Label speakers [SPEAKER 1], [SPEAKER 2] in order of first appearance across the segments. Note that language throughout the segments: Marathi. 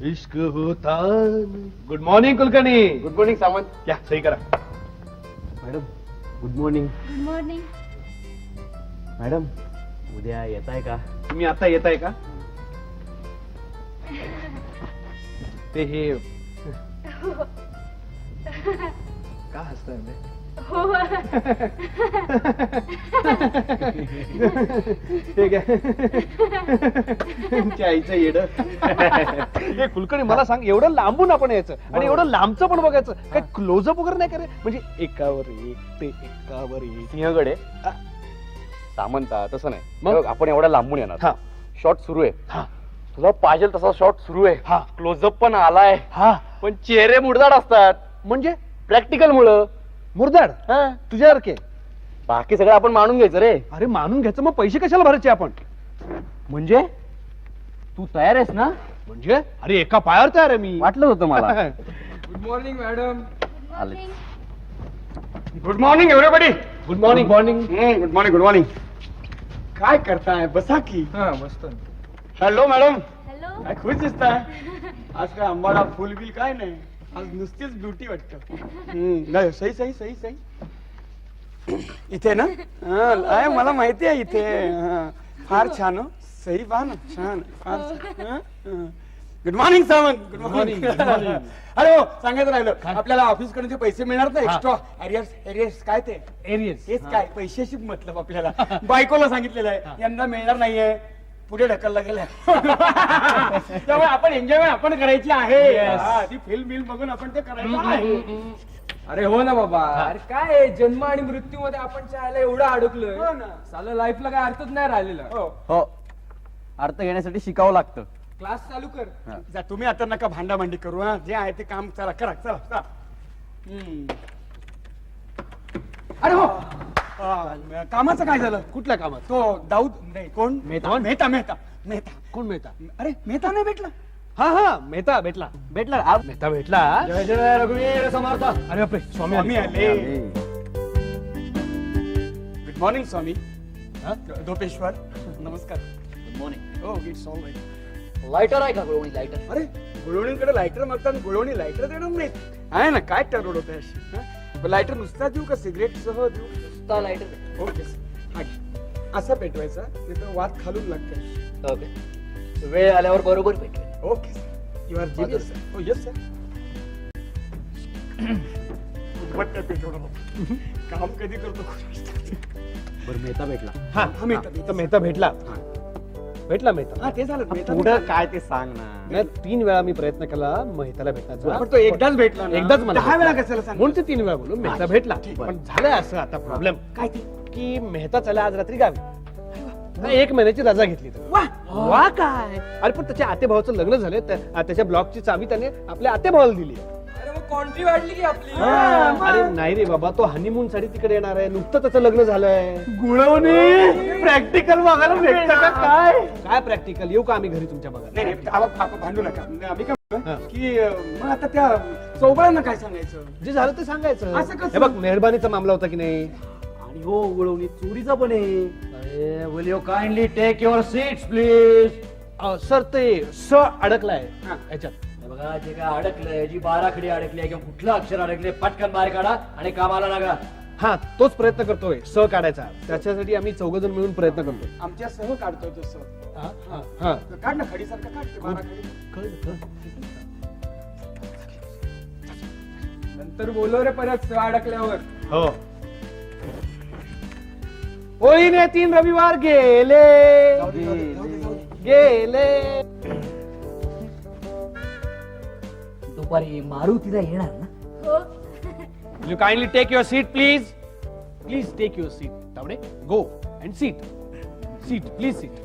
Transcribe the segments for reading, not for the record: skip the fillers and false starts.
[SPEAKER 1] इश्क होता. Good morning Kulkarni.
[SPEAKER 2] Good morning Samant.
[SPEAKER 1] या सही करा. Madam good morning.
[SPEAKER 3] Good morning.
[SPEAKER 2] Madam उद्या येत आहे का?
[SPEAKER 1] तुम्ही आता येत आहे का? ते हे का हसताय बे?
[SPEAKER 3] हो.
[SPEAKER 1] ठीक आहे. त्या आईचं येडं. हे कुलकर्णी मला सांग, एवढं लांबून आपण यायचं आणि एवढं लांबचं पण बघायचं, काय क्लोजअप वगैरे नाही करे? म्हणजे एकावर एक ते एकावर एक.
[SPEAKER 2] सिंहगड आहे सामंत तसं नाही.
[SPEAKER 1] मग?
[SPEAKER 2] मग आपण एवढ्या लांबून येणार.
[SPEAKER 1] हा
[SPEAKER 2] शॉट सुरू आहे.
[SPEAKER 1] हा
[SPEAKER 2] तुला पाहिजे तसा शॉट सुरू आहे.
[SPEAKER 1] हा
[SPEAKER 2] क्लोजअप पण आलाय.
[SPEAKER 1] हा.
[SPEAKER 2] पण चेहरे मुडदाड असतात
[SPEAKER 1] म्हणजे
[SPEAKER 2] प्रॅक्टिकल मुळे.
[SPEAKER 1] मुरदाड तुझ्यासारखे.
[SPEAKER 2] बाकी सगळं आपण मानून घ्यायचं रे.
[SPEAKER 1] अरे मानून घ्यायचं, मग पैसे कशाला भरायचे आपण?
[SPEAKER 2] म्हणजे तू तयार आहेस ना?
[SPEAKER 1] म्हणजे अरे एका पायावर तयार आहे मी.
[SPEAKER 2] वाटलं होतं मला.
[SPEAKER 4] Good morning madam.
[SPEAKER 2] Good morning everybody.
[SPEAKER 1] Good morning. Morning.
[SPEAKER 2] Good morning. Good morning. काय करताय? बसा की.
[SPEAKER 4] हा मस्त.
[SPEAKER 2] Hello madam.
[SPEAKER 3] हॅलो.
[SPEAKER 2] काय खुश दिसताय? आज काय आंबाडा फुल बिल काय नाही. आज नुसतीच ब्युटी वाटत. सही सही सही सही. इथे ना आहे मला माहिती आहे इथे. फार छान हो. सही पहा ना. छान फार छान. Good morning Sawant. Good morning. अरे हो सांगायचं राहिलं, आपल्याला ऑफिस कडून जे पैसे मिळणार ना एक्स्ट्रा एरियर्स काय ते
[SPEAKER 1] एरियस.
[SPEAKER 2] तेच काय पैशाशी मतलब आपल्याला बायकोला सांगितलेलं आहे यंदा मिळणार नाहीये, पुढे ढकलला गेलाय. त्यामुळे आपण एन्जॉय आपण करायची आहे. हा, ती फिल्म बिल बघून आपण ते करायचं आहे.
[SPEAKER 4] अरे हो ना बाबा. अरे काय आहे, जन्म आणि मृत्यू मध्ये आपण चायला एवढं अडकलोय.
[SPEAKER 2] हो ना.
[SPEAKER 4] साला लाईफला काय अर्थच नाही राहिलेला.
[SPEAKER 2] हो अर्थ घेण्यासाठी शिकावं लागतं.
[SPEAKER 4] क्लास चालू कर.
[SPEAKER 2] जा तुम्ही आता नका भांडाभांडी करू. हा जे आहे ते काम चला करा. चला चला. अरे हो कामाचं काय झालं?
[SPEAKER 1] कुठल्या कामात?
[SPEAKER 2] तो दाऊद नाही कोण?
[SPEAKER 1] मेहता.
[SPEAKER 2] मेहता मेहता मेहता.
[SPEAKER 1] कोण मेहता?
[SPEAKER 2] अरे मेहता नाही भेटला.
[SPEAKER 1] हा हा मेहता भेटला.
[SPEAKER 2] भेटला
[SPEAKER 1] मेहता भेटला.
[SPEAKER 2] जय जय रघुवीर समर्थ.
[SPEAKER 1] अरे बापरे, स्वामी
[SPEAKER 2] स्वामी
[SPEAKER 1] आले.
[SPEAKER 2] आले. गुड मॉर्निंग स्वामी.
[SPEAKER 1] हा?
[SPEAKER 2] धोपेश्वर नमस्कार.
[SPEAKER 5] Good morning.
[SPEAKER 2] हो इट्स ऑल राईट.
[SPEAKER 5] लायटर आहे का गोळवणी लायटर?
[SPEAKER 2] अरे गुळवणीकडे लायटर मागतात, गुळवणी लायटर देणार नाहीत. आहे ना काय टरवड होत अशी. लायटर नुसता देऊ का सिगरेट सह देऊ?
[SPEAKER 5] नुसता लायटर.
[SPEAKER 2] ओके हा घे. असा पेटवायचा नाही तर वाद खालून लागते.
[SPEAKER 5] ओके. वेळ आल्यावर बरोबर भेटेल.
[SPEAKER 2] Okay sir. You are genius sir. हो येस सर. मग काय पेटवणार बाबा. काम कधी करतो?
[SPEAKER 1] बरं मेहता भेटला.
[SPEAKER 2] हा,
[SPEAKER 1] हा
[SPEAKER 2] मेहता,
[SPEAKER 1] तर मेहता भेटला. भेटला मेहता.
[SPEAKER 2] हा ते झालं. मेहता
[SPEAKER 1] पुढं
[SPEAKER 2] भेटला.
[SPEAKER 1] काय ते सांग ना. नाही 3 वेळा मी प्रयत्न केला मेहताला भेटण्याचा.
[SPEAKER 2] पण तो एकदाच भेटला ना.
[SPEAKER 1] एकदाच मला
[SPEAKER 2] 10 वेळा
[SPEAKER 1] भेटला.
[SPEAKER 2] कशाला सांग?
[SPEAKER 1] म्हणून ते 3 वेळा बोलू मेहता भेटला.
[SPEAKER 2] ठीक.
[SPEAKER 1] पण झालंय असं आता प्रॉब्लेम
[SPEAKER 2] काय ते?
[SPEAKER 1] की मेहता चला आज रात्री गावी. 1 महिन्याची रजा घेतली तर. वा काय. अरे पण त्याच्या आतेभावाचं लग्न झालं. त्याच्या ब्लॉकची चावी त्याने आपल्या आतेभावाला दिली.
[SPEAKER 4] अरे मग कॉन्ट्री वाढली की आपली.
[SPEAKER 1] अरे नाही रे बाबा, तो हनीमून साठी तिकडे येणार आहे. नुकतं त्याचं लग्न झालंय.
[SPEAKER 2] गुळवणी प्रॅक्टिकल बघायला भेटतं का काय?
[SPEAKER 1] काय प्रॅक्टिकल? येऊ का आम्ही घरी तुमच्या बघा?
[SPEAKER 2] नाही नाही आपण भांडू नका. आम्ही काय
[SPEAKER 1] हा.
[SPEAKER 2] म्हणतो की मग आता त्या चौबळांना काय सांगायचं?
[SPEAKER 1] जे झालं ते सांगायचं.
[SPEAKER 2] असं कसं?
[SPEAKER 1] हे बघ मेहरबानीचा मामला होता की नाही.
[SPEAKER 5] आणि हो गोळवणी चोरीचा पण आहे. अरे will you kindly take your seats please.
[SPEAKER 1] Sir ते स अडकलाय
[SPEAKER 2] हा.
[SPEAKER 1] याच्यात.
[SPEAKER 5] बघा जे काय अडकलंय, जी बाराखडी अडकली आहे किंवा कुठलं अक्षर अडकले पटकन बाहेर काढा आणि कामाला लागा.
[SPEAKER 1] हा तोच प्रयत्न करतोय स काढायचा. त्याच्यासाठी आम्ही 4 जण मिळून प्रयत्न करतोय.
[SPEAKER 2] आमच्या सह काढतोय तसं.
[SPEAKER 1] हा
[SPEAKER 2] काढ ना खडीसारखं काढ ते बारा खडी.
[SPEAKER 1] कळलं.
[SPEAKER 4] नंतर बोलव रे परत अडकल्यावर.
[SPEAKER 1] हो. होळीने 3 रविवार गेले
[SPEAKER 2] जाऊ दे, जाऊ दे, जाऊ दे, जाऊ दे.
[SPEAKER 1] गेले.
[SPEAKER 5] दुपारी मारुतीला येणार ना?
[SPEAKER 3] हो.
[SPEAKER 1] You kindly take your seat, please. Please take your seat. Tavade, go and sit. Seat, please sit.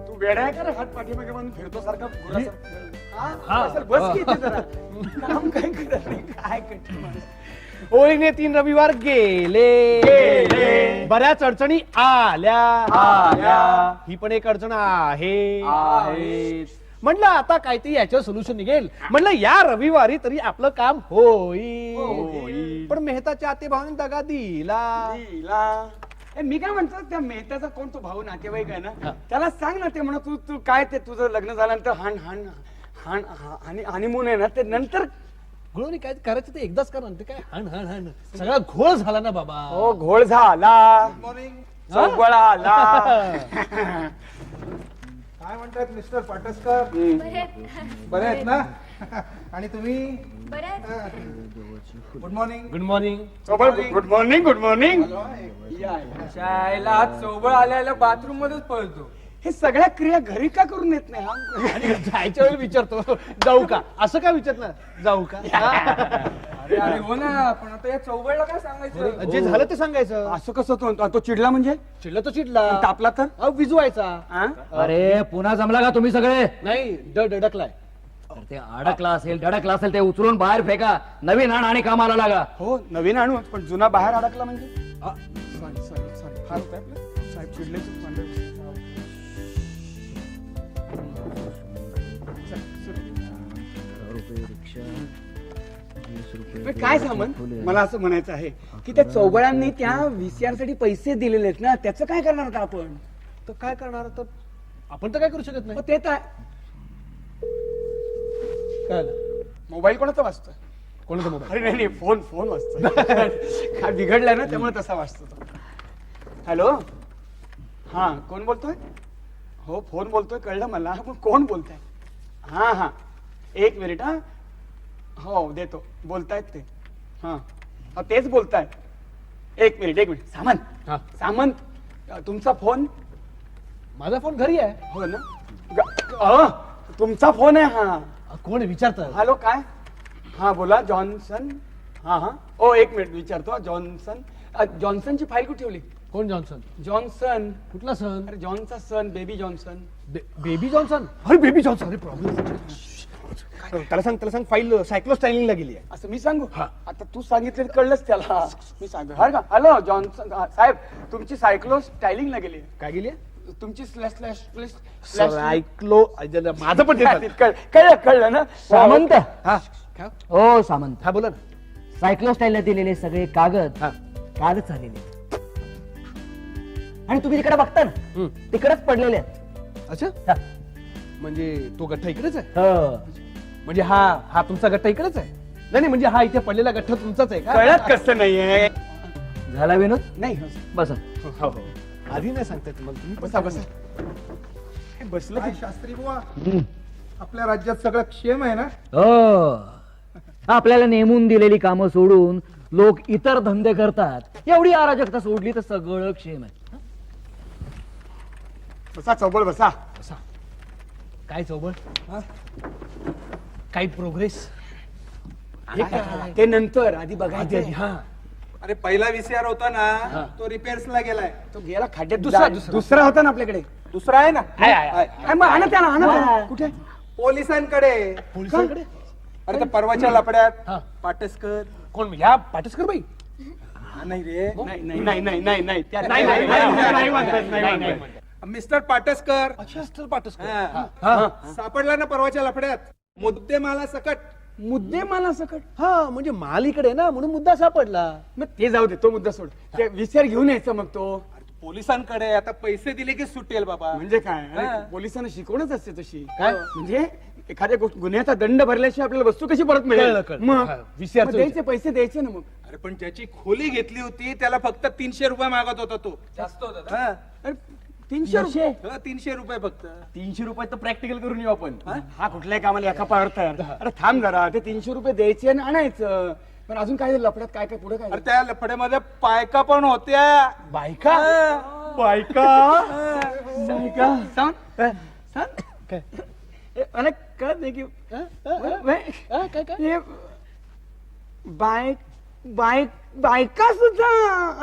[SPEAKER 2] तू वेडा आहे का रे? हात पाठीमागे म्हणून फिरतो सारखा गुरासारखा.
[SPEAKER 1] हा.
[SPEAKER 2] हा, असेल. बस की इथे जरा. काम काय करत नाही. काय कठीण माणूस.
[SPEAKER 1] होळीने 3 रविवार गेले.
[SPEAKER 2] गेले.
[SPEAKER 1] बऱ्याच अडचणी आल्या.
[SPEAKER 2] आल्या.
[SPEAKER 1] ही पण एक अडचण आहे.
[SPEAKER 2] आहेत.
[SPEAKER 1] म्हणलं आता काहीतरी याच्यावर सोल्युशन निघेल. म्हणलं या रविवारी तरी आपलं काम होईल.
[SPEAKER 2] होईल.
[SPEAKER 1] पण मेहताच्या आतेभावाने दगा दिला.
[SPEAKER 2] तिला मी काय म्हणतो त्या मेहताचा कोण तो भाऊ नातेवाईक आहे ना त्याला सांग ना ते म्हणा तू काय ते तुझं लग्न झाल्यानंतर आणि हनीमून आहे ना ते नंतर
[SPEAKER 1] गुळवणी काय करायचं ते एकदाच करा ते काय हाण हाण हाण सगळा घोळ झाला ना बाबा.
[SPEAKER 2] हो घोळ झाला चौबळा आला.
[SPEAKER 3] काय म्हणतात मिस्टर पाटसकर? बरे आहेत ना? आणि तुम्ही? Good morning.
[SPEAKER 1] Good morning.
[SPEAKER 2] Chaubal good morning. Good morning.
[SPEAKER 4] शाळेला चौबळ आल्याला बाथरूम मध्येच पळतो.
[SPEAKER 2] हे सगळ्या क्रिया घरी का करून येत नाही हा?
[SPEAKER 1] आणि जायच्या वेळी विचारतो जाऊ का असं काय विचारणार जाऊ का.
[SPEAKER 4] अरे हो ना पण आता या चौबळला काय सांगायचं.
[SPEAKER 1] जे झालं ते सांगायचं.
[SPEAKER 2] असं कसं तो चिडला म्हणजे
[SPEAKER 1] चिडला तो चिडला
[SPEAKER 2] तापला तर
[SPEAKER 1] अहो विजवायचा.
[SPEAKER 2] हा?
[SPEAKER 5] अरे पुन्हा जमला का तुम्ही सगळे?
[SPEAKER 1] नाही डडकलाय.
[SPEAKER 5] तर ते अडकला असेल धडकला असेल ते उचलून बाहेर फेका, नवीन आण आणि कामाला लागा.
[SPEAKER 2] हो नवीन आणू पण जुना बाहेर अडकला म्हणजे सॉरी फार होतंय आपलं. साहेब चिडले काय सामान मला असं म्हणायचं आहे की त्या चौबळांनी त्या VCR साठी पैसे दिलेले आहेत ना त्याचं काय करणार आता आपण?
[SPEAKER 1] तर काय करणार तर आपण तर काय करू शकत नाही.
[SPEAKER 2] मग ते तर
[SPEAKER 1] काय
[SPEAKER 2] मोबाईल कोणाचा वाजतोय?
[SPEAKER 1] कोणाचा मोबाईल?
[SPEAKER 2] अरे नाही फोन वाजतोय. काय बिघडलाय ना त्यामुळे तसा वाजतो तो. हॅलो हा कोण बोलतोय? हो फोन बोलतोय कळलं मला पण कोण बोलताय? हा एक मिनिट हा हो देतो बोलतायत ते हा तेच बोलतायत. एक मिनिट सामंत सामंत तुमचा फोन.
[SPEAKER 1] माझा फोन घरी आहे.
[SPEAKER 2] हो ना तुमचा फोन आहे. हा
[SPEAKER 1] कोण विचारतं?
[SPEAKER 2] हॅलो काय? हा बोला जॉन्सन. हा ओ एक मिनिट विचारतो. जॉन्सनची फाईल कुठे ठेवली?
[SPEAKER 1] कोण जॉन्सन?
[SPEAKER 2] जॉन्सन
[SPEAKER 1] कुठला सन?
[SPEAKER 2] अरे जॉनचा सन बेबी जॉन्सन.
[SPEAKER 1] Baby Johnson. अरे बेबी जॉन्सन. अरे प्रॉब्लेम. त्याला सांग फाईल सायक्लो स्टायलिंगला गेली आहे.
[SPEAKER 2] असं मी सांगू? आता तू सांगितलं कळलंच त्याला. मी सांगतो हा का. हॅलो जॉन्सन साहेब तुमची सायक्लो स्टायलिंगला गेली.
[SPEAKER 1] काय गेली?
[SPEAKER 2] तुमची स्लॅश
[SPEAKER 1] सायक्लो माझं पण
[SPEAKER 2] कळलं ना
[SPEAKER 5] सामंत.
[SPEAKER 1] हा
[SPEAKER 5] हो सामंत.
[SPEAKER 1] हा बोला ना.
[SPEAKER 5] सायक्लो स्टाईलला दिलेले सगळे कागद
[SPEAKER 1] हा
[SPEAKER 5] कालच आलेले आणि तुम्ही तिकडे बघता ना तिकडेच पडलेले आहेत.
[SPEAKER 1] अच्छा म्हणजे तो गठ्ठा इकडेच आहे?
[SPEAKER 5] हो.
[SPEAKER 1] म्हणजे हा तुमचा गठ्ठा इकडेच आहे? नाही म्हणजे हा इथे पडलेला गठ्ठा तुमचाच आहे का?
[SPEAKER 2] कळत कसं नाहीये.
[SPEAKER 5] झाला विनोद?
[SPEAKER 2] नाही
[SPEAKER 5] बसा.
[SPEAKER 1] हो आधी नाही सांगताय तुम्हाला तुम्ही.
[SPEAKER 2] बसा बसलं
[SPEAKER 3] काय शास्त्री बुवा, आपल्या राज्यात सगळं क्षेम आहे ना?
[SPEAKER 5] हो. आपल्याला नेमून दिलेली कामं सोडून लोक इतर धंदे करतात. एवढी अराजकता सोडली तर सगळं क्षेम आहे.
[SPEAKER 2] बसा चौबळ बसा.
[SPEAKER 1] काय चौबळ? काही प्रोग्रेस?
[SPEAKER 2] ते नंतर आधी बघायचं.
[SPEAKER 1] हा
[SPEAKER 3] अरे पहिला VCR होता ना तो रिपेअर्सला गेलाय.
[SPEAKER 2] तो गेला खड्ड्यात.
[SPEAKER 1] दुसरा
[SPEAKER 2] दुसरा होता ना आपल्याकडे.
[SPEAKER 3] दुसरा आहे ना
[SPEAKER 2] काय मग आणा त्याला कुठे?
[SPEAKER 3] पोलिसांकडे.
[SPEAKER 1] पोलिसांकडे?
[SPEAKER 3] अरे त्या परवाच्या लपड्यात
[SPEAKER 1] हा.
[SPEAKER 3] पाटसकर.
[SPEAKER 1] कोण ह्या पाटसकर बाई?
[SPEAKER 3] नाही रे
[SPEAKER 2] नाही
[SPEAKER 3] मिस्टर पाटसकर.
[SPEAKER 1] अच्छा पाटसकर.
[SPEAKER 3] हा. सापडला ना परवाच्या लफड्यात मुद्देमाला सकट.
[SPEAKER 2] मुद्दे मला सकट.
[SPEAKER 1] हा म्हणजे माल इकडे ना म्हणून मुद्दा सापडला.
[SPEAKER 2] मग ते जाऊ दे तो मुद्दा सोड. ते विचार घेऊन यायचं मग तो.
[SPEAKER 3] पोलिसांकडे आता पैसे दिले की सुटेल बाबा.
[SPEAKER 2] म्हणजे काय? अरे, पोलिसांना शिकवणच असते तशी.
[SPEAKER 1] काय?
[SPEAKER 2] म्हणजे एखाद्या गुन्ह्याचा दंड भरल्याशिवाय आपल्याला वस्तू कशी परत मिळेल?
[SPEAKER 1] कळलं.
[SPEAKER 2] मग
[SPEAKER 1] हा, VCR चं
[SPEAKER 2] द्यायचे पैसे द्यायचे ना मग.
[SPEAKER 3] अरे पण ज्याची खोली घेतली होती त्याला फक्त 300 रुपये मागत होता तो. जास्त होता. हा.
[SPEAKER 2] अरे 300 रुपये.
[SPEAKER 3] हा, 300 रुपये फक्त.
[SPEAKER 2] 300 रुपये तर प्रॅक्टिकल करून येऊ आपण. हा कुठल्याही कामाला एका पावर तर. अरे थांब जरा. ते 300 रुपये द्यायचे आणि आणायचं. पण अजून काय लफड्यात काय पुढे काय?
[SPEAKER 3] अरे त्या लफड्यामध्ये बायका पण होत्या.
[SPEAKER 1] बायका?
[SPEAKER 2] बायका सांग
[SPEAKER 1] काय?
[SPEAKER 2] मला कळत नाही की
[SPEAKER 1] काय
[SPEAKER 2] बायका सुद्धा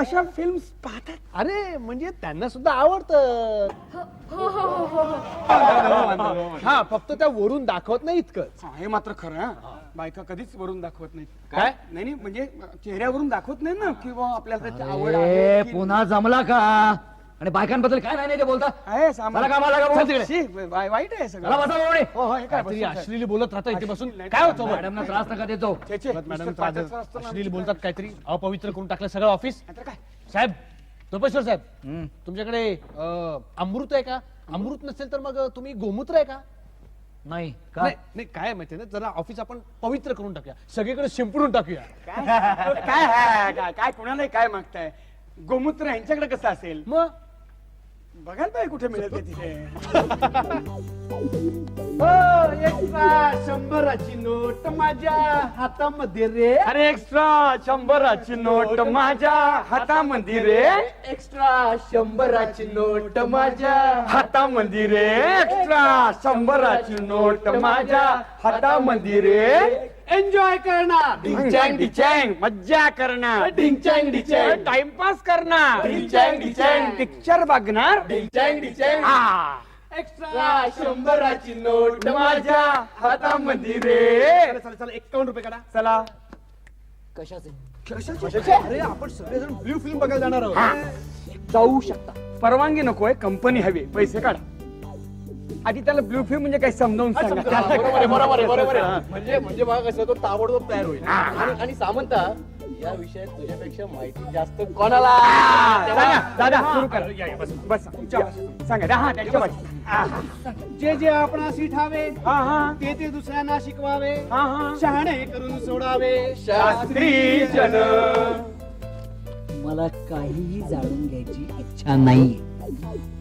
[SPEAKER 2] अशा फिल्म पाहतात.
[SPEAKER 1] अरे म्हणजे त्यांना सुद्धा आवडतं. हा फक्त त्या वरून दाखवत नाही इतकंच.
[SPEAKER 2] हे मात्र खरं. हा बायका कधीच वरून दाखवत नाही.
[SPEAKER 1] काय?
[SPEAKER 2] नाही म्हणजे चेहऱ्यावरून दाखवत नाही ना किंवा आपल्याला त्याची आवड
[SPEAKER 5] अरे
[SPEAKER 2] आहे की-
[SPEAKER 5] पुन्हा जमला का? आणि बायकांबद्दल काय नाही ते बोलता.
[SPEAKER 2] आहे सामान.
[SPEAKER 5] मला कामाला लागा भाऊ.
[SPEAKER 2] चल तिकडे. वाईट आहे सगळं.
[SPEAKER 5] चला बसा बावडे.
[SPEAKER 2] हो हे काय
[SPEAKER 1] काहीतरी अश्लील बोलत राहता इथे बसून.
[SPEAKER 2] अश्लील
[SPEAKER 1] काय होतं
[SPEAKER 5] मॅडमना त्रास नका देतो.
[SPEAKER 2] छे, छे.
[SPEAKER 1] मॅडम
[SPEAKER 2] नुसतं पाठच असतं ना.
[SPEAKER 1] अश्लील बोलतात काहीतरी अपवित्र करून टाकलं सगळं ऑफिस.
[SPEAKER 2] नाहीतर काय?
[SPEAKER 1] साहेब तपेश्वर साहेब तुमच्याकडे अमृत आहे का? अमृत नसेल तर मग तुम्ही गोमूत्र आहे का?
[SPEAKER 5] नाही का?
[SPEAKER 1] नाही नाही, काय माहितीये ना, जरा ऑफिस आपण पवित्र करून टाकूया, सगळीकडे शिंपडून टाकूया.
[SPEAKER 2] काय कुणालाही काय मागताय? गोमूत्र यांच्याकडे कसं असेल?
[SPEAKER 1] मग
[SPEAKER 2] बघायला पाहिजे कुठे मिळेल ते तिथे.
[SPEAKER 1] एक्स्ट्रा 100ची नोट माझ्या हातामध्ये रे.
[SPEAKER 2] अरे एक्स्ट्रा 100ची नोट माझ्या हातामध्ये रे.
[SPEAKER 1] एक्स्ट्रा 100ची नोट माझ्या
[SPEAKER 2] हातामध्ये रे. एक्स्ट्रा 100ची नोट माझ्या हातामध्ये रे.
[SPEAKER 1] एन्जॉय करणार.
[SPEAKER 2] ढिंचॅंग ढिंचॅंग मज्जा करणार.
[SPEAKER 1] ढिंचॅंग ढिंचॅंग
[SPEAKER 2] टाइमपास करणार.
[SPEAKER 1] ढिंचॅंग ढिंचॅंग
[SPEAKER 2] पिक्चर बघणार.
[SPEAKER 1] ढिंचॅंग ढिंचॅंग.
[SPEAKER 2] हा.
[SPEAKER 1] एक्स्ट्रा 100ची नोट
[SPEAKER 2] माझ्या हातामध्ये रे.
[SPEAKER 1] चला चला 51 रुपये काढा.
[SPEAKER 2] चला
[SPEAKER 5] कशाचे?
[SPEAKER 1] अरे आपण सगळेजण ब्ल्यू फिल्म बघायला जाणार आहोत.
[SPEAKER 5] जाऊ शकता.
[SPEAKER 2] परवानगी नकोय, कंपनी हवी, पैसे काढा. आधी त्याला ब्लू फिल्म म्हणजे काही समजावून सांगा.
[SPEAKER 1] बरोबर आहे. म्हणजे मग कसं तो ताबडतोब तयार होईल. आणि सामंता, या विषयात तुझ्यापेक्षा माहिती जास्त कोणाला?
[SPEAKER 2] सांगा दादा, सुरू करा. बस सांगा. हा त्यांच्या भाषेत.
[SPEAKER 1] जे आपणासी ठावे
[SPEAKER 2] हा हा
[SPEAKER 1] ते दुसऱ्यांना शिकवावे.
[SPEAKER 2] हा हा.
[SPEAKER 1] शहाणे करून सोडावे.
[SPEAKER 2] शास्त्री जन.
[SPEAKER 5] मला काहीही जाणून घ्यायची इच्छा नाही.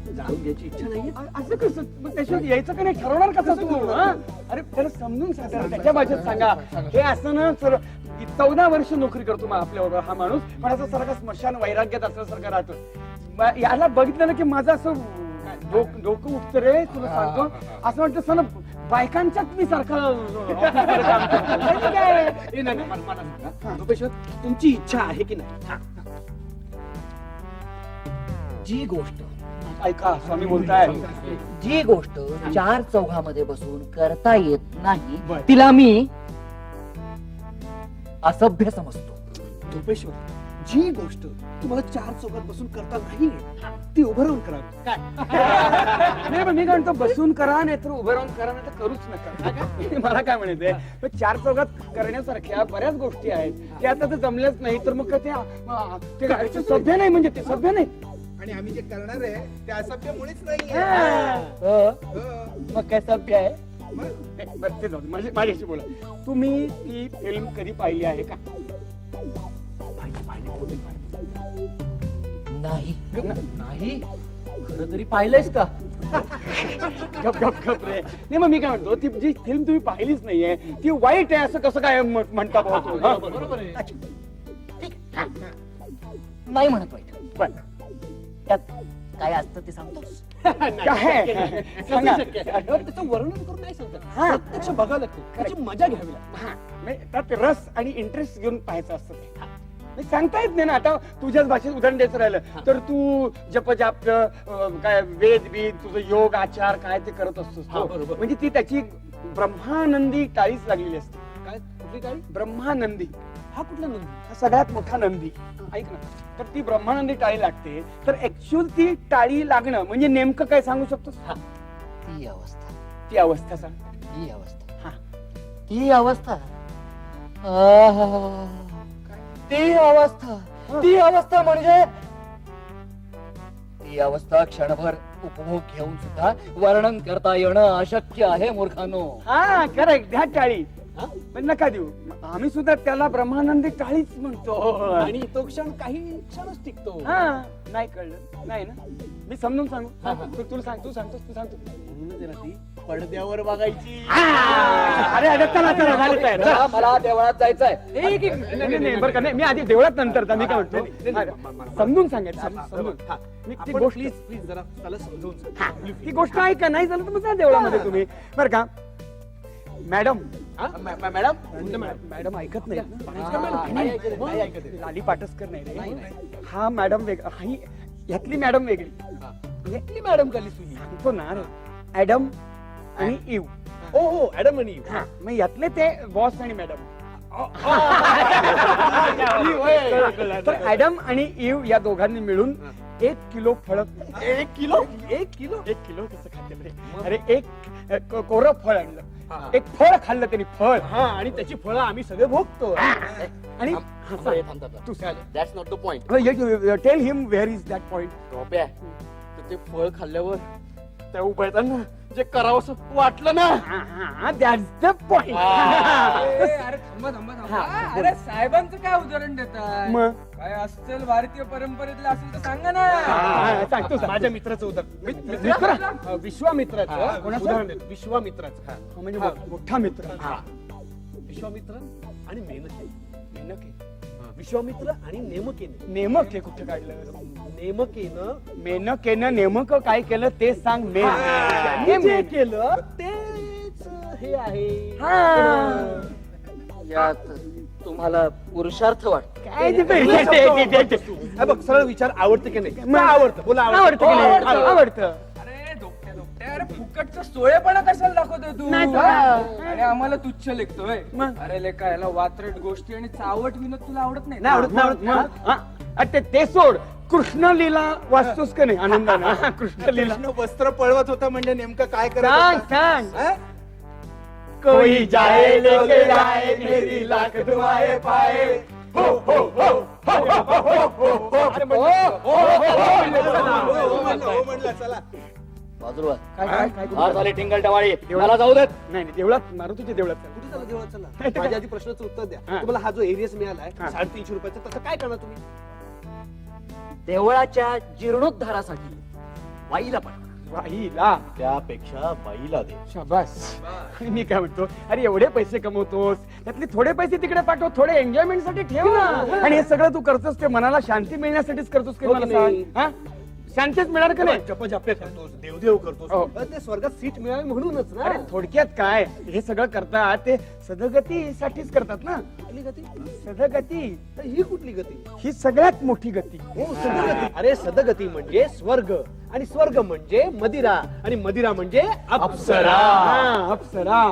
[SPEAKER 1] जाणून घ्यायची इच्छा नाहीये.
[SPEAKER 2] असं कसं? मग त्याच्यात यायचं का नाही ठरवणार कसं तू? हा? अरे त्याला समजून सांगा, त्याच्या भाषेत सांगा. हे असं ना सर, 14 वर्ष नोकरी करतो मग आपल्याबरोबर हा माणूस, पण असं सारखं स्मशान वैराग्यात असल्यासारखं राहतो. याला बघितलं ना की माझं असं डोकं उठतं रे. तुला सांगतो असं वाटतं सण बायकांच्यात मी सारखं
[SPEAKER 1] रुपेश्वर, तुमची इच्छा आहे की नाही?
[SPEAKER 5] जी गोष्ट
[SPEAKER 2] ऐका, स्वामी बोलताय.
[SPEAKER 5] जी गोष्ट चार चौघामध्ये बसून करता येत नाही तिला मी असभ्य समजतो.
[SPEAKER 1] रुपेश्वर, जी गोष्ट तुम्हाला 4 चौकात बसून करता नाही ती उभं राहून करावी. काय?
[SPEAKER 2] नाही पण मी काय म्हणतो, बसून करा नाही तर उभं राहून करा नाही तर करूच नका. मला काय म्हणायचंय, 4 चौकात करण्यासारख्या बऱ्याच गोष्टी आहेत की आता ते जमल्याच नाही तर मग ते काय सभ्य नाही, म्हणजे ते सभ्य नाही.
[SPEAKER 3] आणि आम्ही जे करणार आहे ते असभ्य मुळीच नाही.
[SPEAKER 2] मग काय सभ्य आहे? बरं ते जाऊ दे. माझ्याशी बोला. तुम्ही ती फिल्म कधी पाहिली आहे का?
[SPEAKER 5] नाही. नाही खरं तरी पाहिलंयस का?
[SPEAKER 2] गप गप गप रे. नाही मग मी काय म्हणतो, ती जी फिल्म तुम्ही पाहिलीच नाहीये ती वाईट आहे असं कसं काय म्हणता भाऊ तू? हा?
[SPEAKER 1] बरोबर आहे.
[SPEAKER 5] नाही म्हणत वाईट.
[SPEAKER 2] बरं.
[SPEAKER 5] त्यात काय असतं ते सांगतोस?
[SPEAKER 2] काय सांगा.
[SPEAKER 1] त्याचं वर्णन करून नाही सांगतात. प्रत्यक्ष बघावं लागतं, त्याची मजा घ्यावी लागते.
[SPEAKER 2] हा, म्हणजे त्यात रस आणि इंटरेस्ट घेऊन पाहायचं असतं ते. नाही, सांगता येत नाही ना. आता तुझ्याच भाषेत उदाहरण द्यायचं राहिलं तर तू जपजाप काय वेद बीद तुझं योग आचार काय ते करत असतोस
[SPEAKER 1] हा,
[SPEAKER 2] तो.
[SPEAKER 1] बरोबर.
[SPEAKER 2] म्हणजे ती त्याची ब्रह्मानंदी टाळीच लागलेली असते.
[SPEAKER 1] काय? कुठली काय?
[SPEAKER 2] ब्रह्मानंदी
[SPEAKER 1] हा कुठला नंदी?
[SPEAKER 2] हा सगळ्यात मोठा नंदी. ऐक ना, तर ती ब्रह्मानंदी टाळी लागते. तर ऍक्च्युअल ती टाळी लागणं म्हणजे नेमकं काय सांगू शकतोस?
[SPEAKER 5] ती अवस्था.
[SPEAKER 2] ती अवस्था सांग.
[SPEAKER 5] ती अवस्था.
[SPEAKER 2] हा.
[SPEAKER 5] ती अवस्था. आहा. ती अवस्था. ती अवस्था म्हणजे ती अवस्था क्षणभर उपभोग घेऊन सुद्धा वर्णन करता येणं अशक्य आहे मूर्खानो.
[SPEAKER 2] हा करेक्ट. द्या टाळी. पण नका देऊ. आम्ही सुद्धा त्याला ब्रह्मानंदी टाळीच म्हणतो.
[SPEAKER 1] आणि तो क्षण काही क्षणच टिकतो.
[SPEAKER 2] हा नाही कळलं नाही ना. मी समजून सांगू. तुला सांगतो तू सांगतो.
[SPEAKER 1] म्हणूनच आहे ना ती पडद्यावर बघायची.
[SPEAKER 2] अरे अरे चला चला झालं तयार. चला.
[SPEAKER 5] मला देवळात जायचंय.
[SPEAKER 2] नाही बरं का, नाही मी आधी देवळात नंतर मी काय म्हणतो समजून सांगायचं. समजून मी ती गोष्ट
[SPEAKER 1] प्लीज जरा त्याला समजावून सांग.
[SPEAKER 2] हा, ती गोष्ट आहे का नाही झालं तर मग जा देवळामध्ये तुम्ही. बरं का मॅडम? मॅडम ऐकत नाही. लाली पाटसकर नाही रे. हा मॅडम वेगळा. ही यातली मॅडम वेगळी.
[SPEAKER 1] यातली मॅडम खाली सुनी.
[SPEAKER 2] सांगतो ना रे. ॲडम आणि इव.
[SPEAKER 1] हो ऍडम आणि
[SPEAKER 2] हा मग यातले ते बॉस आणि मॅडम. तर ॲडम आणि इव या दोघांनी मिळून 1 किलो फळ.
[SPEAKER 1] 1 किलो? 1 किलो?
[SPEAKER 2] 1 किलो कसं खाते रे? अरे 1 कोरं फळ आणलं. एक फळ खाल्लं त्यांनी फळ
[SPEAKER 1] हा आणि त्याची फळं आम्ही सगळे भोगतो.
[SPEAKER 2] आणि
[SPEAKER 6] तू that's not the point.
[SPEAKER 2] Tell him where is that point.
[SPEAKER 6] तर ते फळ खाल्ल्यावर त्या उभयतांना जे करावंसं वाटलं ना,
[SPEAKER 2] दॅट्स द पॉइंट.
[SPEAKER 4] अरे थांबा थांबा थांबा. अरे साहेबांचं काय उदाहरण देतात?
[SPEAKER 2] मग
[SPEAKER 4] काय अस्सल भारतीय परंपरेतलं असेल तर सांगा ना.
[SPEAKER 2] सांगतो
[SPEAKER 1] माझ्या मित्राचं उदाहरण, विश्वामित्राचं उदाहरण देतो. विश्वामित्राचं
[SPEAKER 2] म्हणजे मोठा मित्र.
[SPEAKER 1] विश्वामित्र आणि मेनके. विश्वामित्र आणि नेमकेने.
[SPEAKER 2] नेमक हे कुठे काढलं?
[SPEAKER 1] नेमकेनं
[SPEAKER 2] मेनकेनं नेमक काय केलं ते सांग.
[SPEAKER 1] त्यांनी जे केलं तेच हे आहे.
[SPEAKER 6] यात तुम्हाला पुरुषार्थ वाटत?
[SPEAKER 2] काय ते
[SPEAKER 1] हे बघ, सरळ विचार, आवडतं की नाही? मला आवडतं. बोला,
[SPEAKER 2] आवडतं की नाही? आवडतं.
[SPEAKER 4] अरे धोक्या अरे फुकटचा सोळेपणा कशाला दाखवतोय तू?
[SPEAKER 2] नाही तर.
[SPEAKER 4] आणि आम्हाला तुच्छ लेखतोय.
[SPEAKER 2] मग?
[SPEAKER 4] अरे लेका याला वात्रट गोष्टी आणि चावट विनोद तुला आवडत नाही?
[SPEAKER 1] नाही आवडत, नाही आवडत.
[SPEAKER 2] मग? हा? अरे ते सोड. कृष्ण लीला वाचतोस का नाही आनंदानं? कृष्ण लीला
[SPEAKER 3] कृष्ण वस्त्र पळवत होता म्हणजे नेमकं काय
[SPEAKER 2] सांग
[SPEAKER 3] करायचं?
[SPEAKER 2] सांग. कोई जाए लेके जाए मेरी लाख दुआएं पाए. हो हो हो हो हो हो
[SPEAKER 3] म्हणलं चला.
[SPEAKER 6] बाजूला
[SPEAKER 2] काय काय काय
[SPEAKER 6] फार झाले टिंगल टवाळी, मला जाऊ देत.
[SPEAKER 2] नाही नाही, देवळात मारुतीच्या देवळात चल.
[SPEAKER 1] कुठे चला देवळात चला. माझ्या आधी प्रश्नाचं उत्तर द्या.
[SPEAKER 2] हा.
[SPEAKER 1] तुम्हाला हा जो एरियस मिळालाय
[SPEAKER 2] हा.
[SPEAKER 1] 350 रुपयाचा, तसं काय करणार तुम्ही?
[SPEAKER 5] देवळाच्या जीर्णोद्धारासाठी बाईला पाठवा.
[SPEAKER 2] बाईला.
[SPEAKER 6] त्यापेक्षा बाईला दे.
[SPEAKER 2] शाबास. आणि मी काय म्हणतो, अरे एवढे पैसे कमवतोस, त्यातले थोडे पैसे तिकडे पाठव, थोडे एन्जॉयमेंट साठी ठेव ना. आणि हे सगळं तू करतोस ते मनाला शांती मिळण्यासाठीच करतोस की
[SPEAKER 1] हो
[SPEAKER 2] मला
[SPEAKER 1] की
[SPEAKER 2] सांग.
[SPEAKER 1] नाही?
[SPEAKER 2] हा? शांतीच मिळणार का नाही?
[SPEAKER 1] जपजाप्य करतोस, देवदेव करतोस,
[SPEAKER 2] हो.
[SPEAKER 1] अरे ते स्वर्गात सीट मिळावी म्हणूनच ना.
[SPEAKER 2] अरे थोडक्यात काय, हे सगळं करतात ते सदगतीसाठीच करतात ना.
[SPEAKER 1] कुठली गती?
[SPEAKER 2] सदगती
[SPEAKER 1] तर ही कुठली गती?
[SPEAKER 2] ही सगळ्यात मोठी गती.
[SPEAKER 1] हो, सदगती. अरे सदगती म्हणजे स्वर्ग, आणि स्वर्ग म्हणजे मदिरा, आणि मदिरा म्हणजे अप्सरा.
[SPEAKER 2] हा, अप्सरा.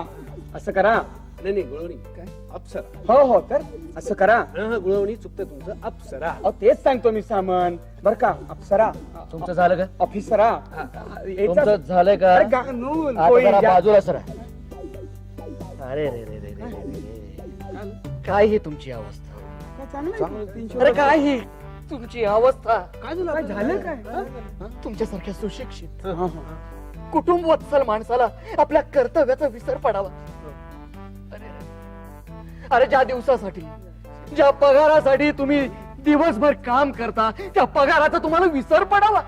[SPEAKER 2] असं करा.
[SPEAKER 1] नाही नाही, गुळवणी काय? अप्सरा.
[SPEAKER 2] हो हो, तर असं करा.
[SPEAKER 1] हा, गुळवणी चुकतं तुमचं. अप्सरा.
[SPEAKER 2] अहो, तेच सांगतो मी सामान. बर का? अप्सरा.
[SPEAKER 5] तुमचं झालं का?
[SPEAKER 2] ऑफिसरा.
[SPEAKER 5] तुमचं झालंय का?
[SPEAKER 2] अरे कानून,
[SPEAKER 5] आता
[SPEAKER 2] कोळी
[SPEAKER 5] जरा
[SPEAKER 2] जा-
[SPEAKER 5] बाजूला सरा. अरे रे रे रे रे रे रे. काय ही तुमची अवस्था?
[SPEAKER 2] काय चांगलं आहे? 300
[SPEAKER 5] अरे काय ही तुमची अवस्था?
[SPEAKER 1] काय झालं?
[SPEAKER 2] काय झालं काय?
[SPEAKER 5] तुमच्यासारख्या सुशिक्षित
[SPEAKER 2] हा, हा.
[SPEAKER 5] कुटुंब वत्सल माणसाला आपल्या कर्तव्याचा विसर पडावा. अरे ज्या दिवसासाठी, ज्या पगारासाठी तुम्ही दिवसभर काम करता, त्या पगाराचा तुम्हाला विसर पडावा.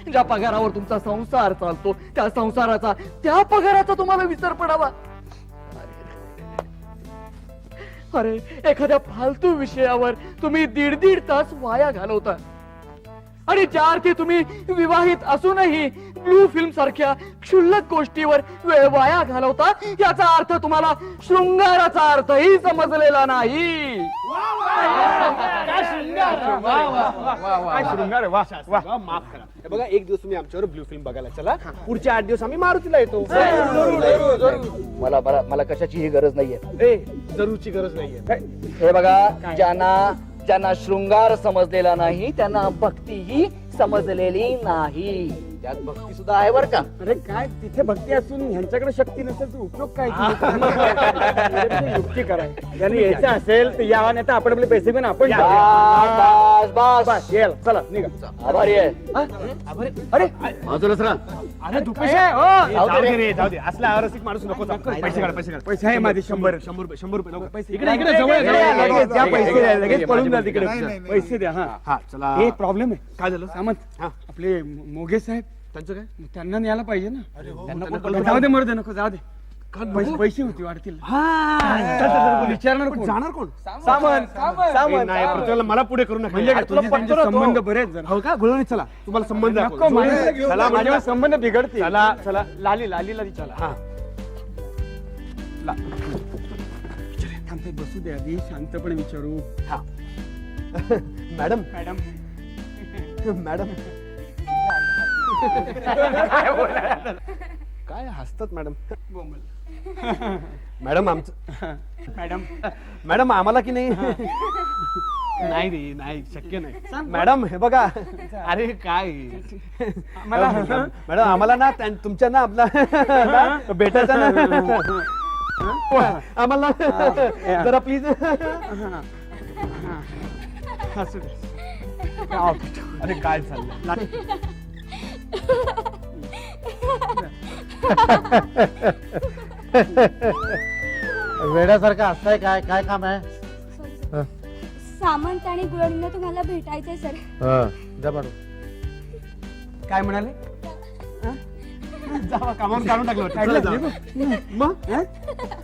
[SPEAKER 5] ज्या पगारावर तुमचा संसार चालतो, त्या संसाराचा, त्या पगाराचा तुम्हाला विसर पडावा. अरे एखाद्या फालतू विषयावर तुम्ही 1.5 तास वाया घालवता, आणि ज्या अर्थी तुम्ही विवाहित असूनही ब्लू फिल्म सारख्या क्षुल्लक गोष्टीवर वेळ वाया घालवता, याचा अर्थ तुम्हाला शृंगाराचा अर्थही समजलेला नाही.
[SPEAKER 2] काय शृंगार. वा वा.
[SPEAKER 1] वा, माफ करा. हे बघा, एक दिवस तुम्ही आमच्यावर ब्लू फिल्म बघायला चला. पुढचे 8 दिवस आम्ही मारुतीला येतो.
[SPEAKER 5] मला मला मला कशाचीही गरज नाहीये.
[SPEAKER 1] ए, जरूरची गरज नाहीये.
[SPEAKER 5] हे बघा, ज्यांना शृंगार समजलेला नाही, त्यांना भक्तीही समजलेली नाही. त्यात भक्ती सुद्धा आहे बर का.
[SPEAKER 2] अरे काय, तिथे भक्ती असून ह्यांच्याकडे शक्ती नसेल तर उपयोग काय? त्याच्यापेक्षा युक्ती कराय. ज्याने यायचं असेल तर यावा, नाही तर आपण आपले पैसे घेऊन आपण
[SPEAKER 5] बस बस बस.
[SPEAKER 2] बस, यायला. चला निघा.
[SPEAKER 5] आभारी आहे.
[SPEAKER 2] अरे
[SPEAKER 5] बाजूला सरा.
[SPEAKER 1] अरे
[SPEAKER 2] पैसे आहे, हो.
[SPEAKER 1] जाऊ दे रे, जाऊ दे. असला अरसिक माणूस नको. पैसे काढा, पैसे काढा.
[SPEAKER 2] पैसे आहे माझे 100.
[SPEAKER 1] 100 रुपये, 100 रुपये नको.
[SPEAKER 2] पैसे
[SPEAKER 1] इकडे इकडे जवळ आहे, जवळ आहे.
[SPEAKER 2] लगेच द्या पैसे द्या, लगेच पळून जा तिकडे.
[SPEAKER 3] नाही, नाही, नाही.
[SPEAKER 2] पैसे द्या. हा
[SPEAKER 1] हा, चला.
[SPEAKER 2] एक प्रॉब्लेम आहे.
[SPEAKER 1] काय झालं?
[SPEAKER 2] सामंत,
[SPEAKER 1] हा.
[SPEAKER 2] आपले मोगे साहेब,
[SPEAKER 1] त्यांचं काय?
[SPEAKER 2] त्यांना न्यायला पाहिजे ना.
[SPEAKER 1] त्यांना कोण
[SPEAKER 2] नको,
[SPEAKER 1] बोलवलं?
[SPEAKER 2] जाऊ दे, मरू दे, नको जाऊ दे. पैसे होती वाढतील. विचारणार कोण?
[SPEAKER 1] जाणार कोण?
[SPEAKER 2] सामंत.
[SPEAKER 1] ए, नाही, प्रत्येकाला मला पुढे करू नका.
[SPEAKER 2] म्हणजे काय,
[SPEAKER 1] अरे, तुला
[SPEAKER 2] तुझे
[SPEAKER 1] पटतो
[SPEAKER 2] त्यांचे
[SPEAKER 1] ना तो?
[SPEAKER 2] संबंध बरेच जण.
[SPEAKER 1] हो का? गुळवणी चला, तुम्हाला संबंध दाखवतो.
[SPEAKER 2] नको मला.
[SPEAKER 1] चला, माझ्या
[SPEAKER 2] संबंध बिघडतील.
[SPEAKER 1] चला, चला.
[SPEAKER 2] लालीला चला.
[SPEAKER 1] हा.
[SPEAKER 2] थांबते, बसू दे आधी, शांतपणे विचारू.
[SPEAKER 1] हा. Madam,
[SPEAKER 2] madam,
[SPEAKER 1] madam. काय हसतात मॅडम? मॅडम आमचं
[SPEAKER 2] मॅडम,
[SPEAKER 1] मॅडम आम्हाला की नाही नाही रे नाही शक्य नाही मॅडम हे बघा अरे काय मॅडम आम्हाला ना तुमच्या ना आपला ना, भेटायचा ना आम्हाला जरा प्लीज
[SPEAKER 2] असू दे.
[SPEAKER 1] अरे काय चाललंय
[SPEAKER 7] वेड्यासारखं असताय काय काय काम आहे
[SPEAKER 8] सामंत आणि गुळवणीला तुम्हाला भेटायचंय सर.
[SPEAKER 7] द्या पाठवून.
[SPEAKER 2] काय म्हणाले
[SPEAKER 1] जावा कामावर काढून टाकलं वाटतं. चला जाऊ. मग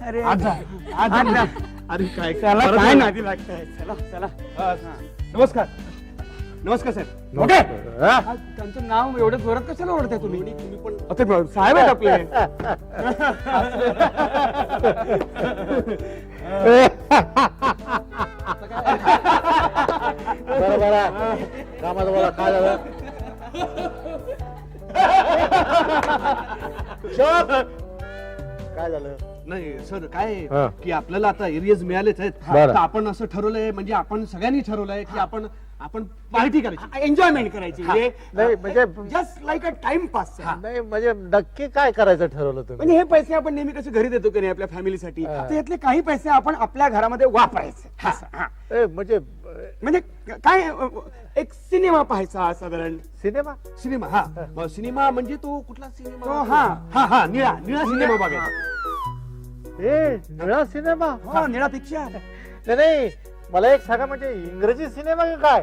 [SPEAKER 2] अरे
[SPEAKER 1] आज जा. आज जा. अरे काय
[SPEAKER 2] त्याला
[SPEAKER 1] परत
[SPEAKER 2] काय
[SPEAKER 1] जा.
[SPEAKER 2] नादी लागताय चला चला
[SPEAKER 1] नमस्कार नमस्कार साहेब
[SPEAKER 2] ओके
[SPEAKER 7] हा?
[SPEAKER 2] त्यांचं नाव एवढं जोरात कशाला ओढताय तुम्ही पण आता साहेब आहेत आपले
[SPEAKER 7] बरं बरं कामाचं बोला काय झालं शोक! काय झालं
[SPEAKER 1] नाही सर काय
[SPEAKER 7] हा.
[SPEAKER 1] की आपल्याला आता एरियाज मिळालेच आहेत
[SPEAKER 7] बरं.
[SPEAKER 1] तर आपण असं ठरवलंय म्हणजे आपण सगळ्यांनी ठरवलंय की आपण आपण पार्टी करायची
[SPEAKER 2] एन्जॉयमेंट करायची
[SPEAKER 7] नाही म्हणजे
[SPEAKER 2] just like a time pass
[SPEAKER 7] नाही म्हणजे नक्की काय करायचं ठरवलं तुम्ही
[SPEAKER 2] म्हणजे हे पैसे आपण नेहमी कसे घरी देतो की नाही आपल्या फॅमिलीसाठी तर यातले काही पैसे आपण आपल्या घरामध्ये वापरायचे असं, हा.
[SPEAKER 7] म्हणजे
[SPEAKER 2] म्हणजे काय एक सिनेमा पाहायचा साधारण
[SPEAKER 7] सिनेमा
[SPEAKER 1] सिनेमा हा सिनेमा म्हणजे तो कुठला सिनेमा
[SPEAKER 2] तो हा.
[SPEAKER 1] हा हा निळा निळा सिनेमा बघायचा
[SPEAKER 7] ए निळा सिनेमा
[SPEAKER 2] हो निळा पिक्चर
[SPEAKER 7] नाही नाही मला एक सांगा म्हणजे इंग्रजी सिनेमा का काय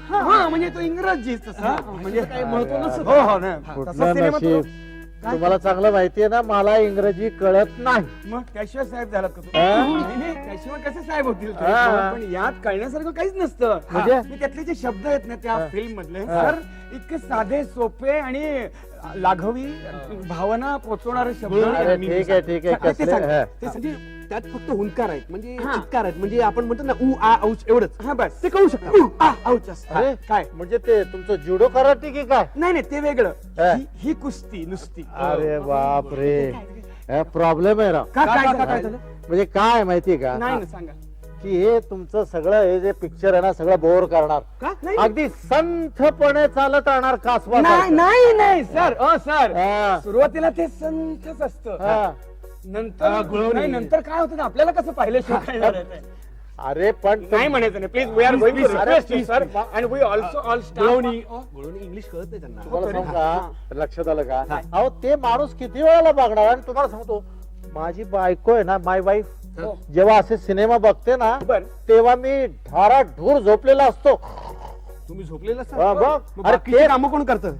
[SPEAKER 2] हा म्हणजे तो इंग्रजी तसा म्हणजे
[SPEAKER 1] काही महत्व नसतं.
[SPEAKER 2] हो हो ना
[SPEAKER 7] कुठलं
[SPEAKER 2] तसा सिनेमा तो-
[SPEAKER 7] नशीब. तुम्हाला चांगलं माहितीये ना मला इंग्रजी कळत नाही
[SPEAKER 2] मग त्याशिवाय साहेब झालात का तुम्ही?
[SPEAKER 7] हा?
[SPEAKER 2] नाही, नाही, त्याशिवाय कसे साहेब होतील तुम्ही?
[SPEAKER 7] हा.
[SPEAKER 2] पण यात कळण्यासारखं काहीच नसतं
[SPEAKER 7] म्हणजे?
[SPEAKER 2] मी त्यातले जे शब्द आहेत ना त्या फिल्म मधले सर इतके साधे सोपे आणि लाघवी भावना पोचवणारे शब्द
[SPEAKER 7] अरे ठीक आहे ठीक आहे
[SPEAKER 2] हा, ते
[SPEAKER 7] कसले
[SPEAKER 2] सांग.
[SPEAKER 7] हा.
[SPEAKER 2] ते सांग.
[SPEAKER 1] म्हणजे त्यात फक्त हुंकार आहेत म्हणजे
[SPEAKER 2] हा.
[SPEAKER 1] चित्कार आहेत म्हणजे आपण म्हणतो ना ऊ आ औच एवढंच
[SPEAKER 2] हा बस
[SPEAKER 1] ते कळू शकतं
[SPEAKER 2] आऊच असं.
[SPEAKER 7] अरे
[SPEAKER 2] काय
[SPEAKER 7] म्हणजे ते तुमचं जुडो कराटे की काय
[SPEAKER 2] नाही नाही ते वेगळं
[SPEAKER 7] हा.
[SPEAKER 2] ही कुस्ती नुसती
[SPEAKER 7] अरे बाप रे प्रॉब्लेम आहे राव
[SPEAKER 2] काय झालं
[SPEAKER 7] म्हणजे काय माहितीये का
[SPEAKER 2] नाही ना सांगा
[SPEAKER 7] की हे तुमचं सगळं हे जे पिक्चर आहे ना सगळं बोर करणार
[SPEAKER 1] का
[SPEAKER 2] नाही
[SPEAKER 7] अगदी संथपणे चालत राहणार कासवा
[SPEAKER 2] नाही नाही नाही सर सर
[SPEAKER 7] हा.
[SPEAKER 2] सुरुवातीला ते संथच असतं
[SPEAKER 7] हा.
[SPEAKER 2] नंतर नाही, नंतर काय होतं ना आपल्याला कसं पाहिलं शो कळणार आहे ते.
[SPEAKER 7] अरे पण
[SPEAKER 2] नाही म्हणायचं नाही please we are going to request you sir and we also all
[SPEAKER 1] Gulwani Gulwani English कळत नाही त्यांना
[SPEAKER 7] तुम्हाला सांगू का लक्षात आलं का अहो ते माणूस किती वेळाला बघणार आणि तुम्हाला सांगतो माझी बायको आहे ना माय वाईफ जेव्हा असे सिनेमा बघते ना
[SPEAKER 2] बर.
[SPEAKER 7] तेव्हा मी ढाराढूर झोपलेला असतो
[SPEAKER 1] तुम्ही झोपलेला
[SPEAKER 7] हा, बघ.
[SPEAKER 1] अरे किती कामं कोण करतं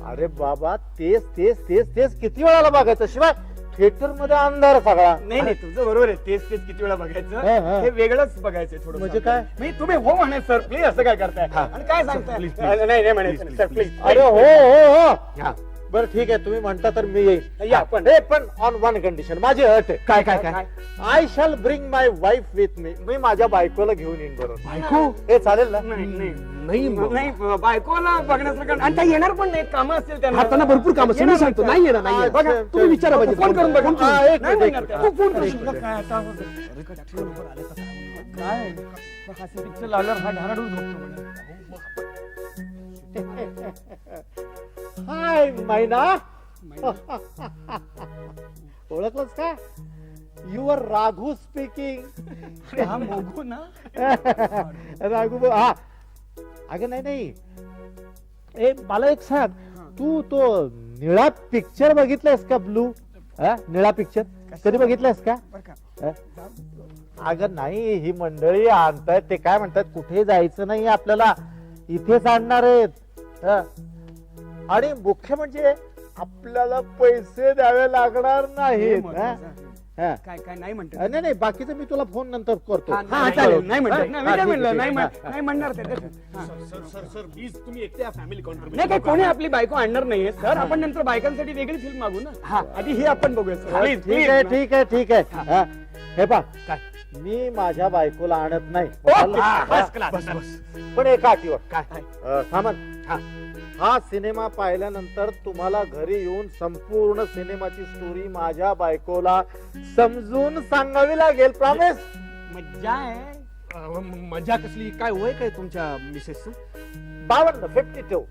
[SPEAKER 7] अरे बाबा तेच तेच तेच तेच किती वेळाला बघायचं शिवाय थिएटर मध्ये अंधार सगळा
[SPEAKER 2] नाही नाही तुमचं बरोबर आहे तेच तेच किती वेळा
[SPEAKER 7] हा,
[SPEAKER 2] बघायचं
[SPEAKER 7] हा.
[SPEAKER 2] हे वेगळंच बघायचं थोडं
[SPEAKER 7] म्हणजे काय?
[SPEAKER 2] मी तुम्ही हो म्हणे सर प्लीज असं काय करताय आणि काय सांगताय नाही नाही म्हणायचं सर प्लीज
[SPEAKER 7] अरे हो हो हो
[SPEAKER 1] हा.
[SPEAKER 7] बरं ठीक आहे तुम्ही म्हणता तर मी येईल
[SPEAKER 2] या पण.
[SPEAKER 7] हे पण ऑन वन कंडिशन माझी अट आहे
[SPEAKER 1] काय काय काय
[SPEAKER 7] I shall bring my wife with me मी माझ्या बायकोला घेऊन येईन बरोबर
[SPEAKER 1] बायको
[SPEAKER 7] हे चालेल ना
[SPEAKER 2] नाही नाही
[SPEAKER 1] नाही मग.
[SPEAKER 2] नाही बायकोला बघण्यासारखं आणि त्या येणार पण नाही कामं असतील त्यांना
[SPEAKER 1] हा, त्यांना भरपूर काम
[SPEAKER 2] येणार
[SPEAKER 1] मी सांगतो नाही येणार नाही
[SPEAKER 7] बघा,
[SPEAKER 1] येणार. तुम्ही विचारा पाहिजे
[SPEAKER 2] फोन करून बघा
[SPEAKER 7] हा, एक
[SPEAKER 2] नाही
[SPEAKER 7] मिनिट,
[SPEAKER 2] म्हणणार
[SPEAKER 7] एक
[SPEAKER 2] त्या.
[SPEAKER 7] मिनिट.
[SPEAKER 2] फोन करू
[SPEAKER 7] एक
[SPEAKER 2] शकतो
[SPEAKER 7] मिनिट.
[SPEAKER 2] काय आता काय हास्य पिक्चर लावल्यावर हा ढाराडून झोपतो म्हणे.
[SPEAKER 7] हाय मैना ओळखलंच का युअर राघू स्पीकिंग
[SPEAKER 2] हा मोगू ना
[SPEAKER 7] राघू हा अगं नाही नाही ए मला एक सांग तू तो निळा पिक्चर बघितलायस का ब्लू निळा पिक्चर कधी बघितलायस का
[SPEAKER 2] बरं का
[SPEAKER 7] हा? अगं नाही ही मंडळी आणतायत ते काय म्हणतात कुठे जायचं नाही आपल्याला इथेच आणणार आहेत हा. आणि मुख्य म्हणजे आपल्याला पैसे द्यावे लागणार नाहीत हा? हा.
[SPEAKER 2] काय काय नाही म्हणतात
[SPEAKER 7] नाही नाही बाकीचं मी तुला फोन नंतर करतो
[SPEAKER 2] हा चालेल नाही म्हणतात
[SPEAKER 7] हा,
[SPEAKER 2] नाही, मी काय
[SPEAKER 7] ठीक,
[SPEAKER 2] म्हणलं
[SPEAKER 7] ठीक,
[SPEAKER 2] नाही
[SPEAKER 7] हा.
[SPEAKER 2] नाही म्हणणार ते हा.
[SPEAKER 1] सर प्लीज तुम्ही एकट्या फॅमिली कॉन्ट्रीब्युशन
[SPEAKER 2] नाही काही कोणी आपली बायको आणणार नाहीये सर आपण नंतर बायकांसाठी वेगळी फिल्म मागू ना हा आधी ही आपण बघूया सर प्लीज
[SPEAKER 7] ठीक आहे ठीक आहे ठीक आहे हा. हे पा काय मी माझ्या बायकोला आणत नाही पण एका अटीवर
[SPEAKER 1] काय
[SPEAKER 7] सामंत हा सिनेमा पाहिल्यानंतर तुम्हाला घरी येऊन संपूर्ण सिनेमाची स्टोरी माझ्या बायकोला समजून सांगावी लागेल प्रॉमिस
[SPEAKER 2] मज्जा आहे
[SPEAKER 1] मजा कसली काय वय काय तुमच्या मिसेसचं
[SPEAKER 7] 52 52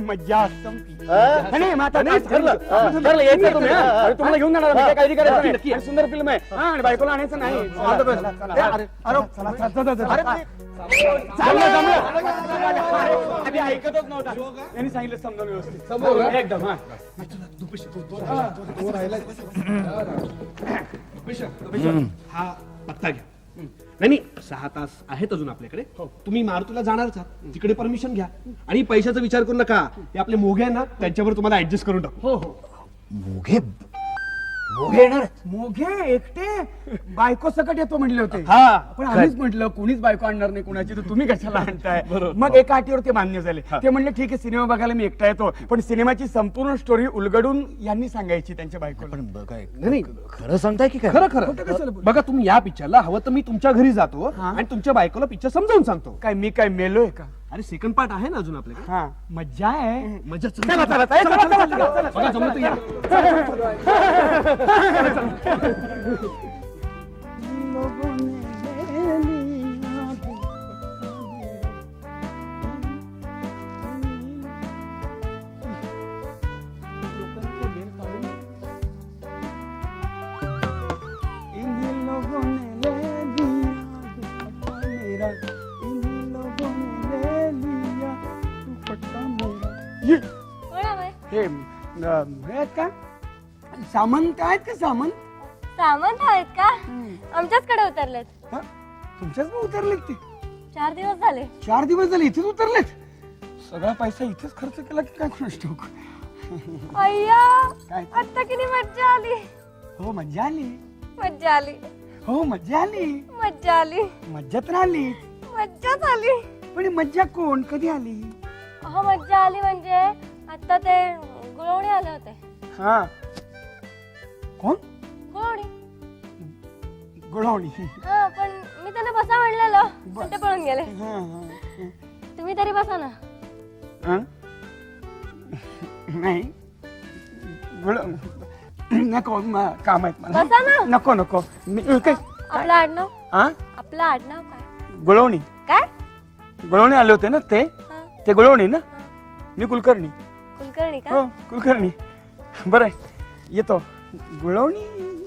[SPEAKER 2] मज्जा संपली
[SPEAKER 7] हा?
[SPEAKER 2] नाही मग आता
[SPEAKER 1] नाही,
[SPEAKER 2] काय
[SPEAKER 1] ठरलं.
[SPEAKER 2] ठरलं. ठरलं, यायचं तुम्ही, हा? आणि तुम्हाला घेऊन जाणार आम्ही,
[SPEAKER 7] हा.
[SPEAKER 2] काही काळजी करायचं नाही.
[SPEAKER 1] नक्की.
[SPEAKER 2] आणि सुंदर फिल्म आहे हा, आणि बायकोला आणायचं नाही
[SPEAKER 7] All the best.
[SPEAKER 2] चला,
[SPEAKER 7] अरे,
[SPEAKER 2] चला, चला, चला, चला. जमलं. आधी ऐकतच नव्हता यांनी सांगितलं समजावून व्यवस्थित एकदम हा
[SPEAKER 1] हा पत्ता घ्या नाही 6 तास आहेत अजून आपल्याकडे तुम्ही मारुतीला जाणारच आहात तिकडे परमिशन घ्या आणि पैशाचा विचार करू नका ते आपले मोघे आहे ना त्यांच्यावर तुम्हाला ऍडजस्ट करून टाकू
[SPEAKER 2] हो हो
[SPEAKER 7] मोघे येणार
[SPEAKER 2] मोघे एकटे बायको सकट येतो म्हणले होते
[SPEAKER 1] हा
[SPEAKER 2] पण आम्हीच म्हटलं कोणीच बायको आणणार नाही कुणाची तर तुम्ही कशाला आणताय मग एका अटीवर ते मान्य झाले ते म्हणले ठीक आहे सिनेमा बघायला मी एकटा येतो पण सिनेमाची संपूर्ण स्टोरी उलगडून यांनी सांगायची त्यांच्या बायकोला
[SPEAKER 1] नाही
[SPEAKER 7] खरं सांगताय की काय
[SPEAKER 1] खरं
[SPEAKER 2] खोटं
[SPEAKER 1] खरं
[SPEAKER 2] कशाला बोलू?
[SPEAKER 1] बघा तुम्ही या पिक्चरला हवं तर मी तुमच्या घरी जातो
[SPEAKER 2] हा.
[SPEAKER 1] आणि तुमच्या बायकोला पिक्चर समजावून सांगतो
[SPEAKER 2] काय मी काय मेलोय का
[SPEAKER 1] अरे सेकंड पार्ट आहे ना अजून आपल्याकडे
[SPEAKER 2] हा मज्जा आहे
[SPEAKER 1] मजा
[SPEAKER 2] चला, चला, चला, चला, चला, चला.
[SPEAKER 1] बघा जमलं तर या
[SPEAKER 8] कोण हवंय?
[SPEAKER 2] हे आहेत का सामंत आहेत का सामंत
[SPEAKER 8] सामंत आहेत का आमच्याचकडे उतरलेत
[SPEAKER 2] हा? तुमच्याच मग उतरलेत ते
[SPEAKER 8] 4 दिवस झाले
[SPEAKER 2] 4 दिवस झाले इथेच उतरलेत सगळा पैसा इथेच खर्च केला की काय कोणास ठाऊक
[SPEAKER 8] अय्या
[SPEAKER 2] काय?
[SPEAKER 8] आता किती मज्जा आली
[SPEAKER 2] हो मज्जा आली
[SPEAKER 8] मज्जा आली
[SPEAKER 2] हो मज्जा आली
[SPEAKER 8] मज्जा आली
[SPEAKER 2] मज्जा तर आली
[SPEAKER 8] मज्जाच आली
[SPEAKER 2] पण ही मज्जा कोण कधी आली
[SPEAKER 8] अहो मज्जा आली म्हणजे आता ते गुळवणी आले होते
[SPEAKER 2] हा कोण
[SPEAKER 8] गुळवणी
[SPEAKER 2] गुळवणी
[SPEAKER 8] हा पण मी त्यांना बसा म्हणलेलं पण ते पळून गेले
[SPEAKER 2] हा, हा.
[SPEAKER 8] तुम्ही तरी बसा ना
[SPEAKER 2] हा? नाही गुळ नको काम आहेत मला
[SPEAKER 8] बसा ना
[SPEAKER 2] नको नको काय
[SPEAKER 8] आपलं आडनाव
[SPEAKER 2] हा
[SPEAKER 8] आपलं आडनाव काय
[SPEAKER 2] गुळवणी
[SPEAKER 8] काय
[SPEAKER 2] गुळवणी आले होते ना ते
[SPEAKER 8] हा,
[SPEAKER 2] ते गुळवणी ना मी कुलकर्णी
[SPEAKER 8] कुलकर्णी का
[SPEAKER 2] हो कुलकर्णी बरं आहे येतो गुळवणी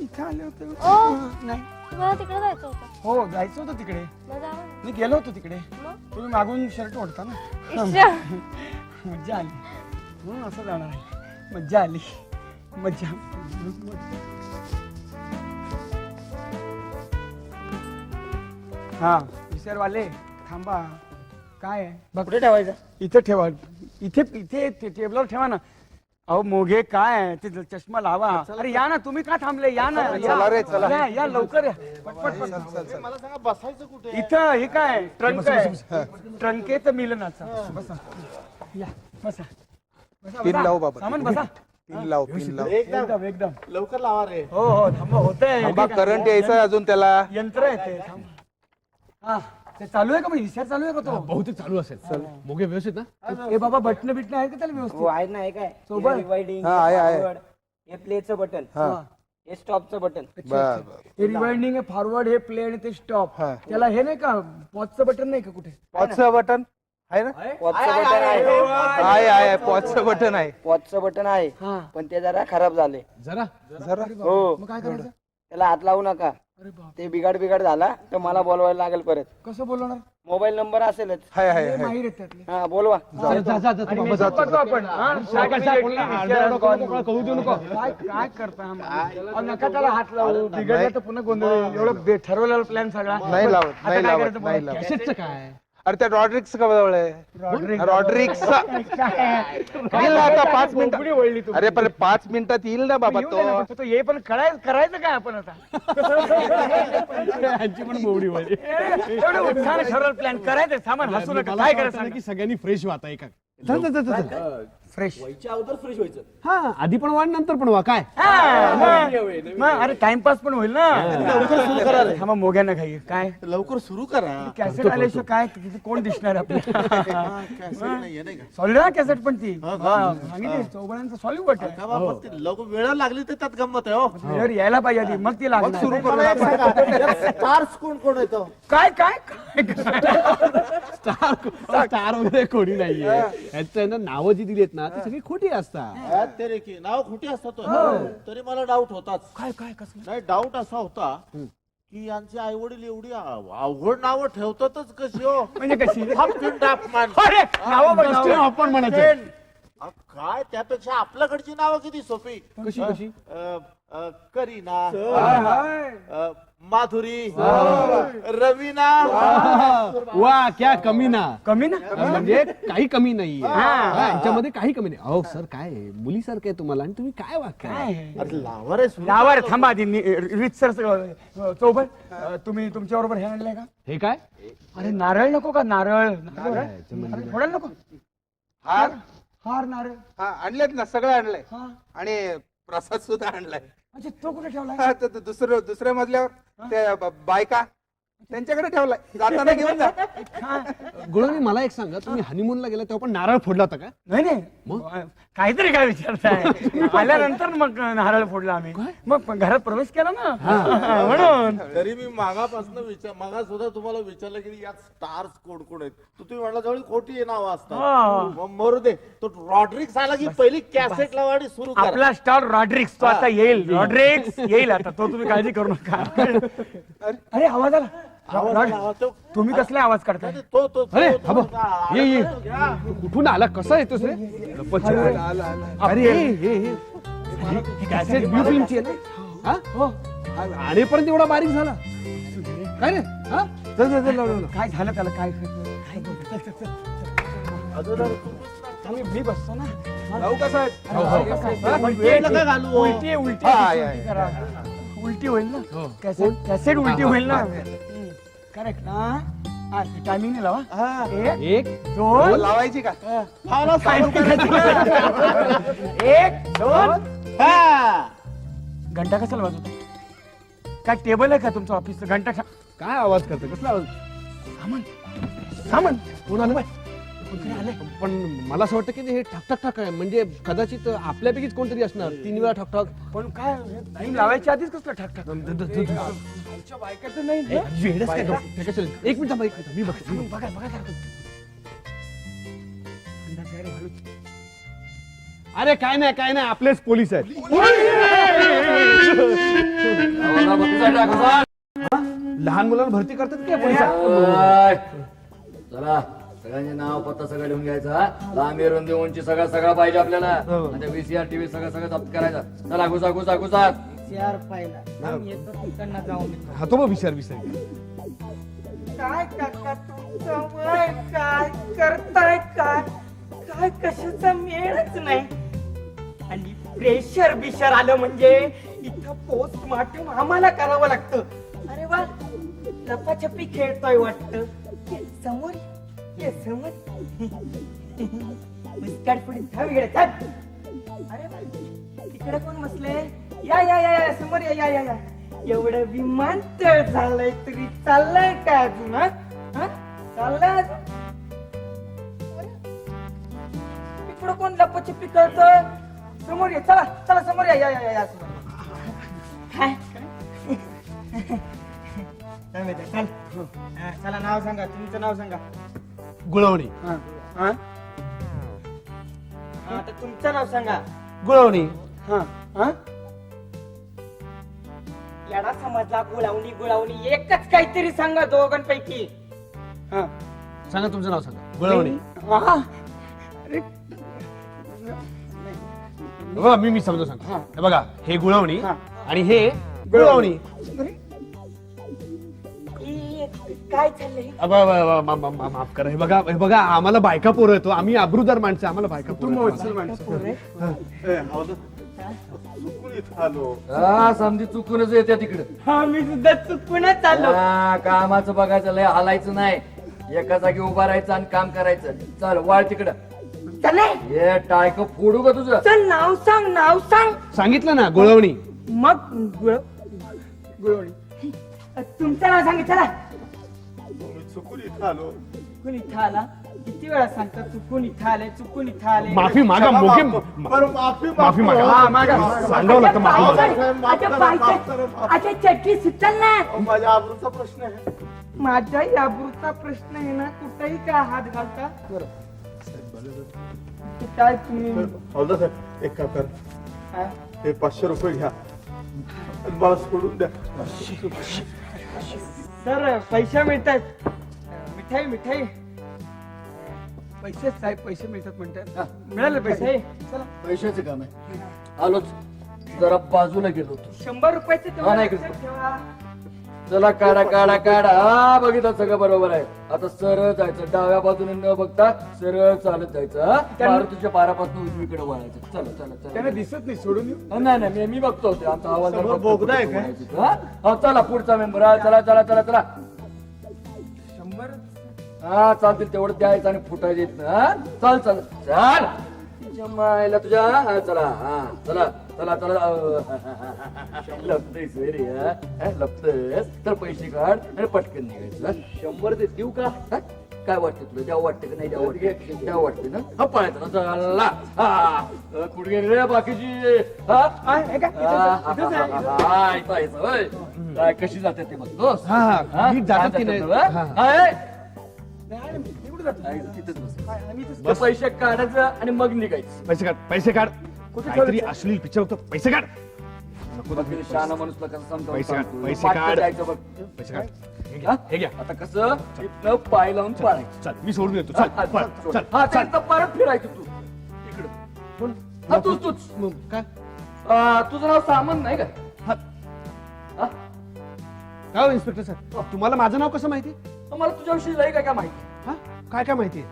[SPEAKER 2] इथं आले होते
[SPEAKER 8] ओ.
[SPEAKER 2] नाही
[SPEAKER 8] तुम्हाला तिकडे जायचं होतं
[SPEAKER 2] हो जायचं होतं तिकडे
[SPEAKER 8] मग जावं ना.
[SPEAKER 2] मी गेलो होतो तिकडे
[SPEAKER 8] मग
[SPEAKER 2] तुम्ही मागून शर्ट ओढता ना
[SPEAKER 8] इश्श.
[SPEAKER 2] मज्जा आली असं जाणार आहे मज्जा आली मज्जा हा विसरवाले थांबा काय आहे
[SPEAKER 6] कुठे ठेवायचं
[SPEAKER 2] इथे ठेवा इथे इथे टेबलवर ठेवा ना अहो मोघे काय आहे? ते चष्मा लावा अरे या ना तुम्ही का थांबले या ना या लवकर या पटपट
[SPEAKER 7] मला सांगा बसायचं कुठे
[SPEAKER 2] इथं हे काय ट्रंक आहे ट्रंकेत मिलनाचा बसा या बसा
[SPEAKER 3] पिन लावू बाबा.
[SPEAKER 2] सामान बसा
[SPEAKER 3] पिन लाव पिन लाव
[SPEAKER 2] एकदम एकदम
[SPEAKER 7] लवकर लावा रे
[SPEAKER 2] हो हो थांबा होतंय
[SPEAKER 3] थांबा, करंट यायचं अजून त्याला
[SPEAKER 2] यंत्र आहे ते थांबा हा ते चालू आहे का मग विचार चालू आहे का तो
[SPEAKER 1] बहुतेक चालू असेल मोघे व्यवस्थित ना
[SPEAKER 2] ए बाबा बटन बिटन आहेत का त्याला व्यवस्थित
[SPEAKER 6] आहे ना काय
[SPEAKER 2] सोबत?
[SPEAKER 6] रिवाइडिंग
[SPEAKER 3] हा, आहे.
[SPEAKER 6] हे प्लेचं बटन
[SPEAKER 3] हा
[SPEAKER 6] हे स्टॉपचं बटन
[SPEAKER 3] बर
[SPEAKER 2] हे रिवाइंडिंग आहे फॉरवर्ड हे प्ले आणि ते स्टॉप
[SPEAKER 3] हा.
[SPEAKER 2] त्याला हे नाही का पॉजचं बटन नाही का कुठे
[SPEAKER 3] पॉजचं बटन आहे ना
[SPEAKER 6] पॉजचं बटन आहे
[SPEAKER 3] आहे पॉजचं बटन आहे
[SPEAKER 6] पॉजचं बटन आहे
[SPEAKER 2] हा
[SPEAKER 6] पण ते जरा खराब झाले
[SPEAKER 1] जरा
[SPEAKER 3] जरा
[SPEAKER 6] हो
[SPEAKER 2] मग काय करायचं
[SPEAKER 6] त्याला हात लावू नका
[SPEAKER 2] अरे बाप
[SPEAKER 6] ते बिघाड झाला तर मला बोलवायला लागेल परत
[SPEAKER 2] कसं बोलवणार
[SPEAKER 6] मोबाईल नंबर असेलच
[SPEAKER 3] हाय हाय
[SPEAKER 2] हे
[SPEAKER 3] हाय
[SPEAKER 2] माहीर आहेत त्यातले
[SPEAKER 6] हा बोलवा
[SPEAKER 2] आणि message पाठवा आपण हा?
[SPEAKER 1] कळू देऊ नको
[SPEAKER 2] काय काय करता हा माणूस? अहो, नका त्याला हात लावू बिघडलं तर पुन्हा गोंधळ होईल. एवढं ठरवलेला प्लॅन सगळा
[SPEAKER 3] नाही लावत
[SPEAKER 2] आता
[SPEAKER 3] नाही
[SPEAKER 2] काय
[SPEAKER 3] लावत
[SPEAKER 2] करायचं
[SPEAKER 3] नाही
[SPEAKER 2] बोला?
[SPEAKER 3] लावत
[SPEAKER 1] कॅसेटचं काय
[SPEAKER 3] अरे त्या रॉड्रिक्स का जवळ आहे रॉड्रिक्स येईल ना आता 5
[SPEAKER 2] उघडी
[SPEAKER 3] मिनिटात
[SPEAKER 2] वळली तू.
[SPEAKER 3] अरे पण 5 मिनिटात येईल ना बाबा
[SPEAKER 2] येऊ दे ना,
[SPEAKER 3] तो
[SPEAKER 2] तो ये पण करायचं काय आपण आता
[SPEAKER 1] यांची पण मोवडी वळली
[SPEAKER 2] एवढं उत्साहाने ठरवलं प्लॅन करायचं सामान हसू नका काय करायचं
[SPEAKER 1] की सगळ्यांनी फ्रेश वाटा एका
[SPEAKER 2] फ्रेश
[SPEAKER 6] व्हायच्या अगोदर फ्रेश व्हायचं.
[SPEAKER 1] हा आधी पण वा नंतर पण वा काय
[SPEAKER 2] अरे टाइमपास पण होईल ना.
[SPEAKER 7] लवकर सुरू करा रे.
[SPEAKER 2] हा मग मोग्यांना काही काय
[SPEAKER 7] लवकर सुरू करा.
[SPEAKER 2] कॅसेट आल्याशिवाय काय तिथे कोण दिसणार आपल्याला.
[SPEAKER 7] कॅसेट नाहीये नाही का?
[SPEAKER 2] सॉलिड ना कॅसेट पण ती
[SPEAKER 7] हा, का?
[SPEAKER 2] सांगितले चौघांचं सॉलिड आहे.
[SPEAKER 7] का बाबा, ते लवकर वेळ लागली तर त्यात गंमत आहे हो.
[SPEAKER 2] वेळेवर यायला पाहिजे आधी मग ती लागणार.
[SPEAKER 7] सुरू करा. स्टार्स कोण कोण येतो?
[SPEAKER 2] काय काय काय
[SPEAKER 1] स्टार वगैरे कोणी नाहीये. यांचं नावं जी दिलीत ना ती सगळी खोटी असतात.
[SPEAKER 7] ते रे की नाव खोटी असतात हो. तरी मला डाऊट होताच.
[SPEAKER 2] काय काय कसलं
[SPEAKER 7] नाही, डाऊट असा होता की यांचे आई वडील एवढी अवघड नावं ठेवतातच कशी हो.
[SPEAKER 2] म्हणजे कशी
[SPEAKER 7] हॉपकिन डाफमॅन.
[SPEAKER 2] अरे नावं बघ, नावं.
[SPEAKER 1] आपण म्हणायचं
[SPEAKER 7] काय त्यापेक्षा आपल्याकडची नावं किती सोपी.
[SPEAKER 1] कशी कशी
[SPEAKER 7] करीना, माधुरी, रवीना.
[SPEAKER 1] वा क्या कमी ना.
[SPEAKER 2] कमी ना
[SPEAKER 1] म्हणजे काही कमी नाही यांच्यामध्ये काही कमी नाही. अहो सर काय मुलीसारखं आहे तुम्हाला आणि तुम्ही काय वागताय.
[SPEAKER 7] अरे लावा रे सुरू.
[SPEAKER 2] नावार थांबा आधी रीतसर चौबल तुम्ही तुमच्या बरोबर हे आणलंय का?
[SPEAKER 1] हे काय
[SPEAKER 2] अरे नारळ नको का? नारळ
[SPEAKER 1] म्हणजे
[SPEAKER 2] फोडायला नको.
[SPEAKER 3] हार
[SPEAKER 2] हार नारळ
[SPEAKER 3] हा आणलेत ना, सगळं आणलंय.
[SPEAKER 2] हा
[SPEAKER 3] आणि प्रसाद सुद्धा आणलाय.
[SPEAKER 2] अच्छा तो कुठे ठेवलाय?
[SPEAKER 3] हा, तो दुसऱ्या मजल्यावर ते बायका त्यांच्याकडे ठेवलाय. जाताना घेऊन जा.
[SPEAKER 1] गुळवणी मला एक सांगा, तुम्ही हनीमूनला गेला तेव्हा पण नारळ फोडला होता का.
[SPEAKER 2] नाही नाही काहीतरी काय विचारताय. आल्यानंतर मग नारळ फोडला आम्ही. मग घरात प्रवेश केला ना म्हणून.
[SPEAKER 7] तरी मी मागा सुद्धा तुम्हाला विचारलं की यात स्टार्स कोण कोण आहेत. तुम्ही म्हणला जवळ खोटी नावं
[SPEAKER 2] हा.
[SPEAKER 7] असतात. मग मरू दे. तो रॉड्रिक्स आला की पहिली कॅसेट लावा आणि सुरू करा.
[SPEAKER 2] आपला स्टार रॉड्रिक्स तो आता येईल. रॉड्रिक्स येईल आता तो, तुम्ही काळजी करू नका. अरे आवाज आला.
[SPEAKER 7] आवाज आला, तो-
[SPEAKER 2] तुम्ही कसले आवाज काढताय?
[SPEAKER 7] तो तो
[SPEAKER 1] अरे
[SPEAKER 7] तो-
[SPEAKER 1] हा बघ.
[SPEAKER 7] तो-
[SPEAKER 1] ये
[SPEAKER 7] तो घ्या.
[SPEAKER 1] तू कुठून आला, कसा येतोस रे. अरे हे कॅसेट ब्लू फिल्मची आहे ना. हा? आणेपर्यंत एवढा बारीक झाला काय रे. हा चल चल चल लाव, लाव, लाव.
[SPEAKER 2] काय झालं त्याला? काय मी बसतो ना.
[SPEAKER 3] जाऊ का साहेब?
[SPEAKER 7] वेळ नका घालू हो.
[SPEAKER 2] उलटी उलटी
[SPEAKER 3] हा, या,
[SPEAKER 2] उलटी करा. उलटी होईल ना. कॅसेट उलटी होईल ना. करेक्ट ना. टायमिंग लावा.
[SPEAKER 1] एक
[SPEAKER 2] दोन
[SPEAKER 3] लावायची का?
[SPEAKER 7] फावला चालू करायचं.
[SPEAKER 2] एक दोन.
[SPEAKER 7] हा.
[SPEAKER 2] घंटा कशाला वाजवता? काय टेबल आहे का तुमचं ऑफिसचं? घंटा
[SPEAKER 1] काय आवाज करतो, कसला आवाज.
[SPEAKER 2] सामान सामान
[SPEAKER 1] कोण आलं बाय. पण मला असं वाटतं की हे ठक ठक ठक आहे, म्हणजे कदाचित आपल्यापैकीच कोणतरी असणार. 3 वेळा ठक ठक.
[SPEAKER 2] पण काय टाइम लावायच्या आधीच कसलं ठाक ठाक? बायकाचं नाही.
[SPEAKER 1] वेडच काय डॉक्टर. ठीक आहे, चल. एक मिनिट थांबा, एक मिनिट. मी बघतो.
[SPEAKER 2] बघा बघा सारखं. अंदाज आहे रे, हळूच.
[SPEAKER 1] अरे काय नाही काय नाही, आपलेच पोलीस आहेत. लहान मुलांना भरती करतात काय पोलिसात.
[SPEAKER 6] चला सगळ्यांचे नाव पत्ता सगळं लिहून घ्यायचा. लांबी रुंदी उंची सगळं पाहिजे आपल्याला. आणि VCR टीव्ही सगळं जप्त करायचा. चला घुसा घुसा घुसा.
[SPEAKER 1] हा तो मग विचार
[SPEAKER 5] काय काका तुमचं वय काय करताय काय काय कशाचा मेळच नाही. आणि प्रेशर बिशर आलं म्हणजे इथं पोस्टमार्टम आम्हाला करावं लागतं. अरे वा लपाछपी खेळतोय वाटतं. समोर ये समोर. मुस्काट पुढे धाव इकडे चल. अरे वा तिकडे कोण बसले. या या या या समोर या या या या. एवढं विमानतळ झालंय तरी चाललंय काय अजून. हा चाललंय अजून. इकडं कोण लपाछपी करतोय. समोर ये. चला चला समोर या या या या समोर. काय चल. चला नाव सांगा. तुमचं नाव सांगा.
[SPEAKER 1] गुळवणी.
[SPEAKER 5] आता तुमचं नाव सांगा.
[SPEAKER 1] गुळवणी.
[SPEAKER 5] येडा समजला. गुळवणी गुळवणी एकच काहीतरी सांगा दोघांपैकी.
[SPEAKER 1] सांगा तुमचं नाव सांगा. गुळवणी. बघा मी समजा सांगतो. हे बघा हे गुळवणी आणि हे गुळवणी.
[SPEAKER 5] काय चाललंय.
[SPEAKER 1] माफ करा. हे बघा आम्हाला बायका पोरं येतो. आम्ही आबरूदार माणसं. आम्हाला बायका पोरं.
[SPEAKER 6] हा समजी चुकूनच येते तिकडे.
[SPEAKER 5] हा मी सुद्धा चुकूनच आलो.
[SPEAKER 6] कामाचं बघायचं, लय हालायचं नाही. एका जागी उभा राहायचं आणि काम करायचं. चल वाळ तिकडं.
[SPEAKER 9] चले
[SPEAKER 6] हे टायक फोडू का तुझं?
[SPEAKER 9] चल नाव सांग नाव सांग.
[SPEAKER 1] सांगितलं ना गोळवणी.
[SPEAKER 9] मग गुळवणी तुमचं नाव सांग चला.
[SPEAKER 7] चुकून इथं आलो.
[SPEAKER 9] चुकून इथं आला. किती वेळा सांगता चुकून इथं आले चुकून इथं आले.
[SPEAKER 1] माफी मागा मोगे.
[SPEAKER 7] बरं,
[SPEAKER 1] माफी मागा.
[SPEAKER 7] हा,
[SPEAKER 1] सांगावं लागतं माफी मागा.
[SPEAKER 9] अच्छा चटणी सुचल ना.
[SPEAKER 7] माझ्या आबरूचा प्रश्न आहे.
[SPEAKER 9] माझ्या याबरूचा प्रश्न आहे ना कुठेही काय हात घालता. ते काय तुम्ही
[SPEAKER 7] हौदा साहेब एक काम कर,
[SPEAKER 9] काय?
[SPEAKER 7] हे 500 रुपये घ्या आणि मला सोडून द्या.
[SPEAKER 9] सर पैसे मिळतात. मिठाई मिठाई पैसे साहेब पैसे मिळतात म्हणतात. मिळाले पैसे. चला
[SPEAKER 6] पैशाचं काम आहे. आलोच, जरा बाजूला गेलो होतो.
[SPEAKER 9] 100 रुपयाचे
[SPEAKER 6] हा, नाही
[SPEAKER 9] तेवढे ठेवा.
[SPEAKER 6] चला काढा काढा काढा. हा बघितलं सगळं बरोबर आहे. आता सरळ जायचं, डाव्या बाजूने न बघता सरळ चालत जायचं. मारुतीच्या पारापासून उजवीकडे वळायचं. चला चला चला.
[SPEAKER 2] त्यांना दिसत नाही, सोडून येऊ.
[SPEAKER 6] नाही नाही मी बघतो होते. आमचा हवालदार
[SPEAKER 7] समोर
[SPEAKER 6] बघतो
[SPEAKER 7] बोगदा आहे
[SPEAKER 6] कुठे
[SPEAKER 7] काय?
[SPEAKER 6] वळायचं. हा चला पुढचा मेंबर. हा चला चला चला चला.
[SPEAKER 9] 100
[SPEAKER 6] हा चालतील तेवढं द्यायचं आणि फुटायचं येत ना. हा? चल चल चल तुझ्या मायला तुझ्या. हा चला. हा चला चला चला. लपतेस रे. लपतेस तर पैसे काढ आणि पटकन निघायचं. 100 ते देऊ का? हा? काय वाटतं तुला? द्यावं वाटतं का नाही? द्यावं वाटतं द्यावं वाटतं ना. हा पळायचं ना. चला. हा कुठे गेली रे बाकीची? हा
[SPEAKER 9] आहे का? इथंच आहे.
[SPEAKER 6] हा इथं आहेस होय. काय कशी जाते ते बघतोस?
[SPEAKER 1] हा, हा. नीट जातात की नाही? हा.
[SPEAKER 6] पैसे काढायचं आणि मग निघायचं.
[SPEAKER 1] पैसे काढ. पैसे काढ. काहीतरी अश्लील पिक्चर होतं. पैसे काढ. नको
[SPEAKER 6] बघ किती शहाणा माणूस तुला कसं समजावून
[SPEAKER 1] पैसे काढ.
[SPEAKER 6] सांगतोय.
[SPEAKER 1] पैसे
[SPEAKER 6] पाटलं
[SPEAKER 1] काढ.
[SPEAKER 6] जायचं बघ.
[SPEAKER 1] पैसे काढ. हे घ्या. हे घ्या.
[SPEAKER 6] आता कसं इथनं पाय लावून पाळायचं.
[SPEAKER 1] चल मी सोडून येतो. चल
[SPEAKER 6] हा,
[SPEAKER 1] पळ,
[SPEAKER 6] चल,
[SPEAKER 1] चल.
[SPEAKER 6] हा त्यानंतर परत फिरायचं तू इकडं. हा तूच
[SPEAKER 1] काय
[SPEAKER 6] तुझं नाव सामंत नाही का?
[SPEAKER 1] हा.
[SPEAKER 6] हा?
[SPEAKER 1] काय हो इन्स्पेक्टर सर, तुम्हाला माझं नाव कसं माहिती?
[SPEAKER 6] मला तुझ्याविषयी लय काय माहिती.
[SPEAKER 1] हा काय काय माहिती?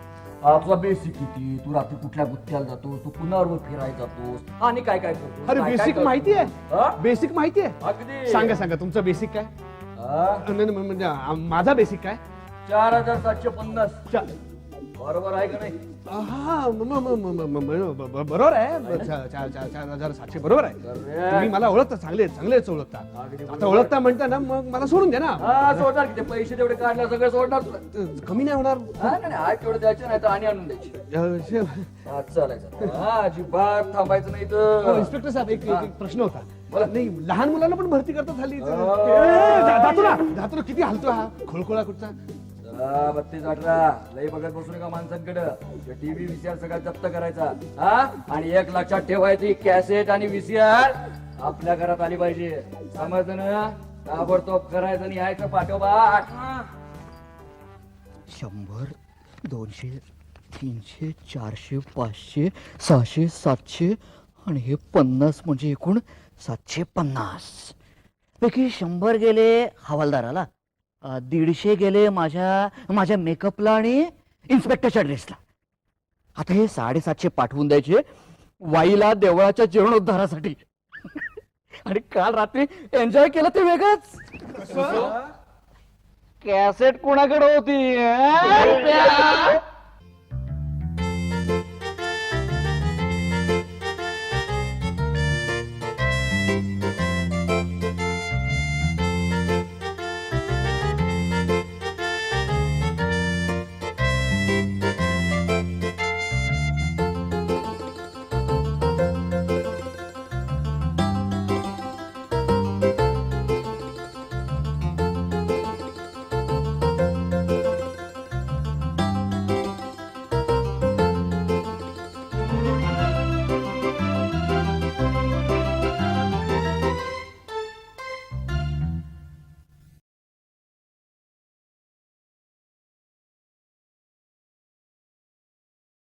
[SPEAKER 6] तुझा बेसिक किती, तू रात्री कुठल्या गुत्त्याला जातोस, तू पुण्यावर फिरायला जातोस आणि काय काय करतो.
[SPEAKER 1] अरे बेसिक माहिती आहे.
[SPEAKER 6] हा?
[SPEAKER 1] बेसिक माहिती आहे.
[SPEAKER 6] अगदी
[SPEAKER 1] सांगा सांगा तुमचं बेसिक काय?
[SPEAKER 6] हा?
[SPEAKER 1] नाही, नाही, म्हणजे माझा बेसिक काय?
[SPEAKER 6] 4750. बरोबर आहे का नाही?
[SPEAKER 1] हा बरोबर आहे. 4700 बरोबर आहे. तुम्ही मला ओळखता, चांगलेच ओळखता. आता ओळखता म्हणता ना, मग मला सोडून द्या ना.
[SPEAKER 6] हा सोडणार की ते पैसे तेवढे काढले सगळे सोडणार तुला.
[SPEAKER 1] कमी नाही होणार.
[SPEAKER 6] हा नाही आहे तेवढे द्यायचे नाही तर आणि आणून द्यायचे. हा चालायचं. हा अजिबात थांबायचं नाही तर.
[SPEAKER 1] इन्स्पेक्टर साहेब एक प्रश्न होता.
[SPEAKER 6] बोला.
[SPEAKER 1] नाही, लहान मुलांना पण भरती करतात हल्ली. जातो ना किती हलतो हा खोळखोळा कुठचा.
[SPEAKER 6] 32-18 लई बघत बसू नका माणसांकडं. टीव्ही व्हीसीआर सगळा जप्त करायचा. हा आणि एक लक्षात ठेवायची, कॅसेट आणि व्हीसीआर आपल्या घरात आली पाहिजे. समजलं ना? ताबडतोब करायचं आणि यायचं पाठोपाठ.
[SPEAKER 5] 100, 200, 300, 400, 500, 600, 700 आणि हे 50 म्हणजे एकूण 750 पैकी 100 गेले हवालदाराला, 150 गेले माझ्या मेकअपला आणि इन्स्पेक्टरच्या ड्रेसला. आता हे 750 पाठवून द्यायचे वाईला देवळाच्या जीर्णोद्धारासाठी. आणि काल रात्री एन्जॉय केलं ते वेगळंच. कॅसेट कोणाकडे होती?